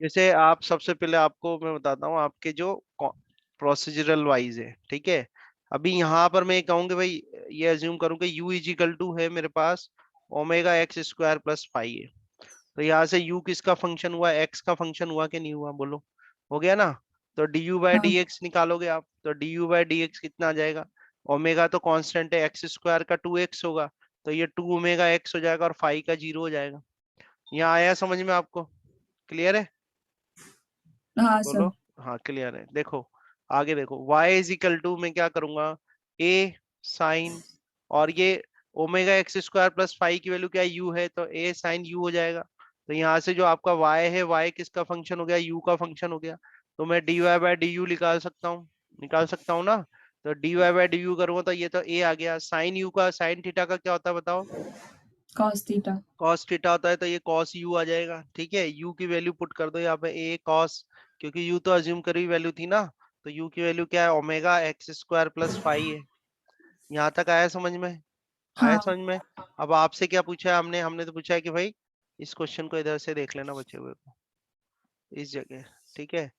[SPEAKER 1] जैसे आप सबसे पहले आपको मैं बताता हूँ आपके जो प्रोसीजरल वाइज है, ठीक है। अभी यहाँ पर मैं कहूँगी भाई, ये अज्यूम करूँ कि u इज इक्वल टू है मेरे पास omega x square plus five है। तो यहाँ से u किसका फंक्शन हुआ, x का फंक्शन हुआ कि नहीं हुआ, बोलो। हो गया ना। तो du बाई डी
[SPEAKER 2] हाँ
[SPEAKER 1] एक्स निकालोगे आप, तो du बाई डी एक्स कितना आ जाएगा, ओमेगा तो कांस्टेंट है, एक्स स्क्वायर का 2x होगा, तो ये 2 ओमेगा एक्स हो जाएगा और फाइव का 0 हो जाएगा। यहाँ आया समझ में आपको, क्लियर है,
[SPEAKER 2] हाँ
[SPEAKER 1] बोलो।
[SPEAKER 2] सर।
[SPEAKER 1] हाँ क्लियर है। देखो आगे देखो, y इज इक्वल टू मैं क्या करूंगा, a साइन, और ये omega x square plus five की वैल्यू क्या है, u है, तो a साइन u हो जाएगा। तो यहाँ से जो आपका y है, y किसका फंक्शन हो गया, u का फंक्शन हो गया। तो मैं dy बाय डी यू निकाल सकता हूँ ना। तो dy बाय डी यू करूंगा तो ये तो a आ गया, साइन u का, साइन थीटा का क्या होता है बताओ,
[SPEAKER 2] कॉस थीटा।
[SPEAKER 1] कॉस थीटा होता है, तो ये कॉस यू आ जाएगा। ठीक है, यू की वैल्यू पुट कर दो यहाँ पे, ए कॉस, क्योंकि यू तो अज्यूम करी वैल्यू थी ना, तो यू की वैल्यू क्या है, omega x square plus five है। यहाँ तक आया समझ में, आया
[SPEAKER 2] हाँ
[SPEAKER 1] समझ में। अब आपसे क्या पूछा है हमने, हमने तो पूछा है कि भाई इस क्वेश्चन को इधर से देख लेना बचे हुए को, इस जगह। ठीक है,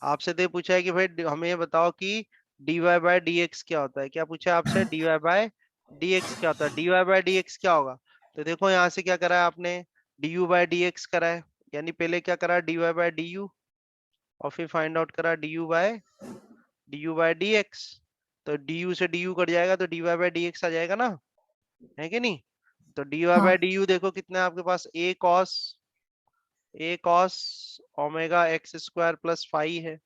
[SPEAKER 1] आपसे तो ये पूछा है कि भाई हमें ये बताओ कि dy बाय डी एक्स क्या होता है, क्या पूछा है आपसे, dy बाय डी एक्स क्या होता है, dy बाय डी एक्स क्या होगा। तो देखो यहाँ से क्या करा है आपने, du बाय डी एक्स करा है, यानी पहले क्या करा, dy बाय डी यू, और फिर फाइंड आउट करा du बाय डी एक्स। तो du से du कट जाएगा तो dy बाय डी एक्स आ जाएगा ना, है कि नहीं। तो dy बाय
[SPEAKER 2] हाँ
[SPEAKER 1] डी यू देखो कितना है आपके पास, a cos omega x square plus five है।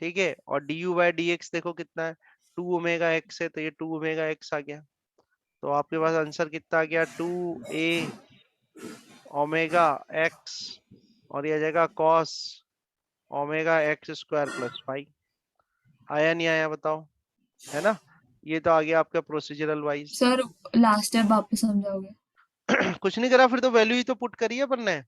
[SPEAKER 1] ठीक है, और du बाय डी एक्स देखो कितना है, 2 ओमेगा एक्स है, तो ये 2 ओमेगा एक्स आ गया। तो आपके पास आंसर कितना आ गया, 2a ओमेगा एक्स, और ये आ जाएगा cos omega x square plus five. आया नहीं आया बताओ, है ना। ये तो आ गया आपका procedural wise.
[SPEAKER 2] Sir, last step वापस समझाओगे?
[SPEAKER 1] कुछ नहीं करा, फिर तो वैल्यू ही तो पुट करी है अपन ने।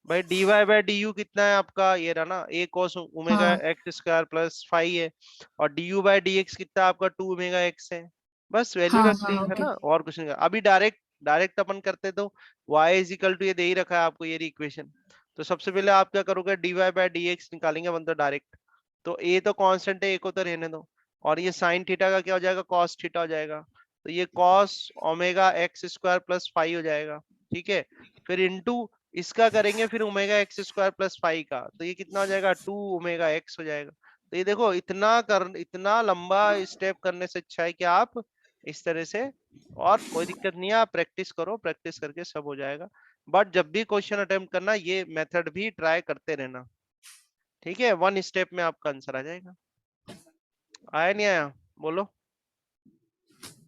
[SPEAKER 1] भाई dy बाय डी यू कितना है आपका, ये रहा ना, a cos ओमेगा
[SPEAKER 2] हाँ
[SPEAKER 1] एक्स स्क्वायर प्लस फाइव है, और du बाय डी एक्स कितना है आपका, 2 ओमेगा एक्स है। बस वैल्यू
[SPEAKER 2] हाँ
[SPEAKER 1] रख दी,
[SPEAKER 2] हाँ
[SPEAKER 1] है
[SPEAKER 2] ओके।
[SPEAKER 1] ना, और कुछ नहीं करा। अभी डायरेक्ट डायरेक्ट अपन करते तो y इज इक्वल टू ये दे ही रखा है आपको, ये इक्वेशन। तो सबसे पहले आप क्या करोगे, dy बाय डी एक्स निकालेंगे अपन तो डायरेक्ट। तो a तो कांस्टेंट है, a को तो रहने दो, और ये साइन थीटा का क्या हो जाएगा, cos थीटा हो जाएगा। तो ये cos omega x square plus five हो जाएगा। ठीक है, फिर इनटू इसका करेंगे फिर omega x square plus five का, तो ये कितना हो जाएगा, 2 ओमेगा एक्स हो जाएगा। तो ये देखो इतना लंबा स्टेप करने से अच्छा है कि आप इस तरह से, और कोई दिक्कत नहीं है, आप प्रैक्टिस करो, प्रैक्टिस करके सब हो जाएगा। बट जब भी क्वेश्चन अटेम्प्ट करना, ये मेथड भी ट्राई करते रहना। ठीक है, वन स्टेप में आपका आंसर आ जाएगा। आया नहीं आया, बोलो।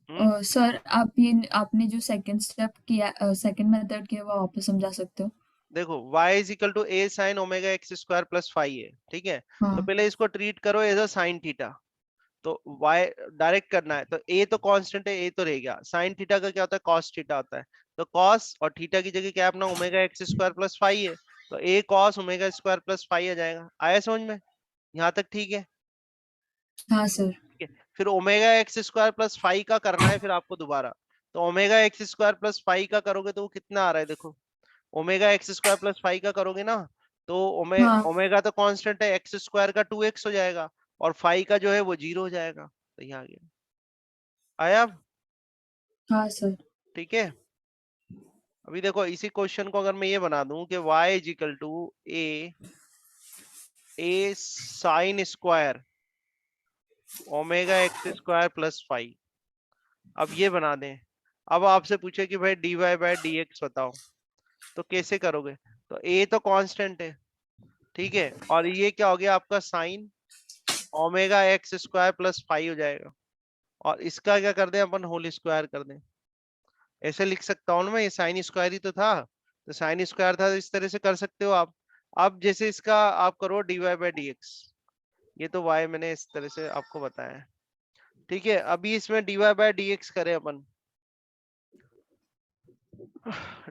[SPEAKER 1] हम्म।
[SPEAKER 2] सर, आप ये आपने जो सेकंड स्टेप किया, सेकंड मेथड किया, वो वापस समझा सकते हो?
[SPEAKER 1] देखो y is equal to a sine omega x square plus five है, ठीक है। तो
[SPEAKER 2] हाँ
[SPEAKER 1] पहले इसको ट्रीट करो एज अ साइन थीटा। तो y डायरेक्ट करना है, तो a तो कांस्टेंट है, a तो रह गया, साइन थीटा का क्या होता है, cos थीटा होता है। तो cos और थीटा की जगह क्या है अपना, omega x square plus five है, तो a cos omega square plus five आ जाएगा। आया समझ में, यहाँ तक ठीक है।
[SPEAKER 2] हाँ सर।
[SPEAKER 1] ठीक है, फिर omega x square plus five का करना है फिर आपको दोबारा। तो omega x square plus five का करोगे तो वो कितना आ रहा है, देखो omega x square plus five का करोगे ना, तो
[SPEAKER 2] हाँ
[SPEAKER 1] ओमेगा तो कांस्टेंट है, एक्स स्क्वायर का 2x हो जाएगा, और फाइव का जो है वो 0 हो जाएगा। तो ये आ गया, आया अब?
[SPEAKER 2] हाँ सर।
[SPEAKER 1] ठीक है, अभी देखो इसी क्वेश्चन को अगर मैं ये बना दूं कि y is equal to a sine square omega x square plus five, अब ये बना दें। अब आपसे पूछे कि भाई dy बाय डी एक्स बताओ, तो कैसे करोगे। तो a तो कांस्टेंट है, ठीक है, और ये क्या हो गया आपका, sign omega x square plus five हो जाएगा, और इसका क्या कर दें अपन, होल स्क्वायर कर दें। ऐसे लिख सकता हूँ ना मैं, ये साइन स्क्वायर ही तो था, तो साइन स्क्वायर था, तो इस तरह से कर सकते हो आप। अब जैसे इसका आप करो dy बाय डी एक्स, ये तो y मैंने इस तरह से आपको बताया है। ठीक है, अभी इसमें dy बाय डी एक्स करें अपन,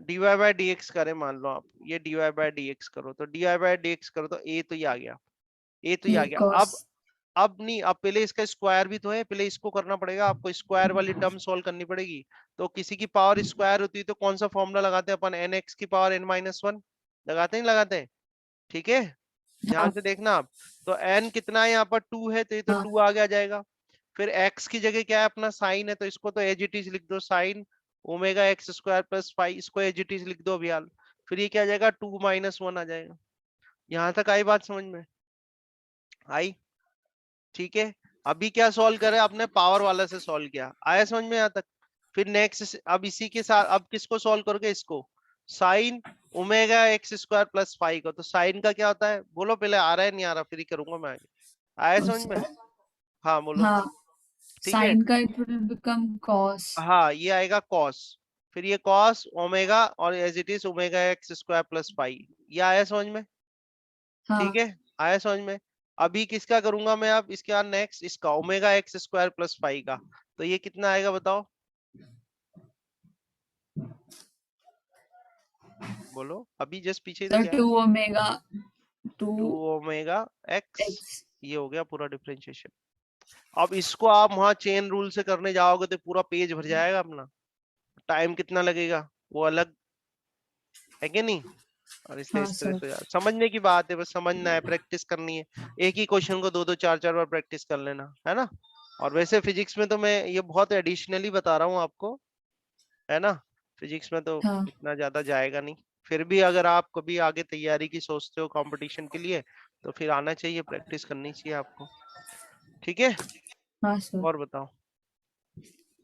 [SPEAKER 1] dy बाय डी एक्स करें, मान लो आप ये dy बाय डी एक्स करो, तो dy बाय डी एक्स करो तो a तो ये आ गया, a तो ये
[SPEAKER 2] ये
[SPEAKER 1] आ गया।
[SPEAKER 2] कॉस।
[SPEAKER 1] अब अब नहीं, अब पहले इसका स्क्वायर भी तो है, पहले इसको करना पड़ेगा आपको, स्क्वायर वाली टर्म सॉल्व करनी पड़ेगी। तो किसी की पावर स्क्वायर होती है तो कौन सा फॉर्मूला लगाते हैं अपन, एन एक्स की पावर एन माइनस वन, लगाते नहीं लगाते हैं? ठीक है, ध्यान
[SPEAKER 2] हाँ
[SPEAKER 1] से देखना आप। तो n कितना है यहाँ पर, 2 है, तो ये तो
[SPEAKER 2] हाँ
[SPEAKER 1] 2 आगे आ जाएगा। फिर x की जगह क्या है अपना, साइन है, तो इसको तो एज इट इज लिख दो, sign omega x square plus five, इसको एज इट इज लिख दो अभी हाल। फिर ये क्या आ जाएगा, 2 - 1 आ जाएगा। यहाँ तक आई बात समझ में? आई? ठीक है। अभी क्या सॉल्व करे आपने, पावर वाला से सॉल्व किया, आया समझ में यहाँ तक? फिर नेक्स्ट, अब इसी के साथ अब किसको सॉल्व करोगे, इसको, sign omega x square plus five को। तो साइन का क्या होता है बोलो, पहले आ रहा है नहीं आ रहा, फिर ही करूंगा मैं आगे। आया समझ में?
[SPEAKER 2] उससे
[SPEAKER 1] हाँ बोलो।
[SPEAKER 2] हाँ
[SPEAKER 1] ठीक है,
[SPEAKER 2] साइन का इट विल बिकम कॉस।
[SPEAKER 1] हाँ ये आएगा कॉस, फिर ये कॉस ओमेगा और as it is omega x square plus five, ये आया समझ में? ठीक
[SPEAKER 2] हाँ
[SPEAKER 1] है, आया समझ में? अभी किसका करूंगा मैं, अब इसके बाद नेक्स्ट इसका omega x square plus five का। तो ये कितना आएगा बताओ, बोलो अभी जस्ट पीछे ही तो
[SPEAKER 2] तो
[SPEAKER 1] क्या है,
[SPEAKER 2] 2 omega two
[SPEAKER 1] 2 omega x.
[SPEAKER 2] X.
[SPEAKER 1] ये हो गया पूरा डिफरेंशिएशन। अब इसको आप वहां चेन रूल से करने जाओगे तो पूरा पेज भर जाएगा अपना, टाइम कितना लगेगा वो अलग है कि नहीं? और इसलिए
[SPEAKER 2] हाँ
[SPEAKER 1] इस तरह
[SPEAKER 2] सर।
[SPEAKER 1] से यार समझने की बात है, बस समझना है, प्रैक्टिस करनी है। एक ही क्वेश्चन को दो दो चार चार बार प्रैक्टिस कर लेना है ना। और वैसे फिजिक्स में तो मैं ये बहुत एडिशनली बता रहा हूँ आपको, है ना, फिजिक्स में तो
[SPEAKER 2] हाँ
[SPEAKER 1] इतना ज्यादा जाएगा नहीं। फिर भी अगर आप कभी आगे तैयारी की सोचते हो कंपटीशन के लिए, तो फिर आना चाहिए, प्रैक्टिस करनी चाहिए आपको। ठीक है,
[SPEAKER 2] हाँ सर।
[SPEAKER 1] और बताओ।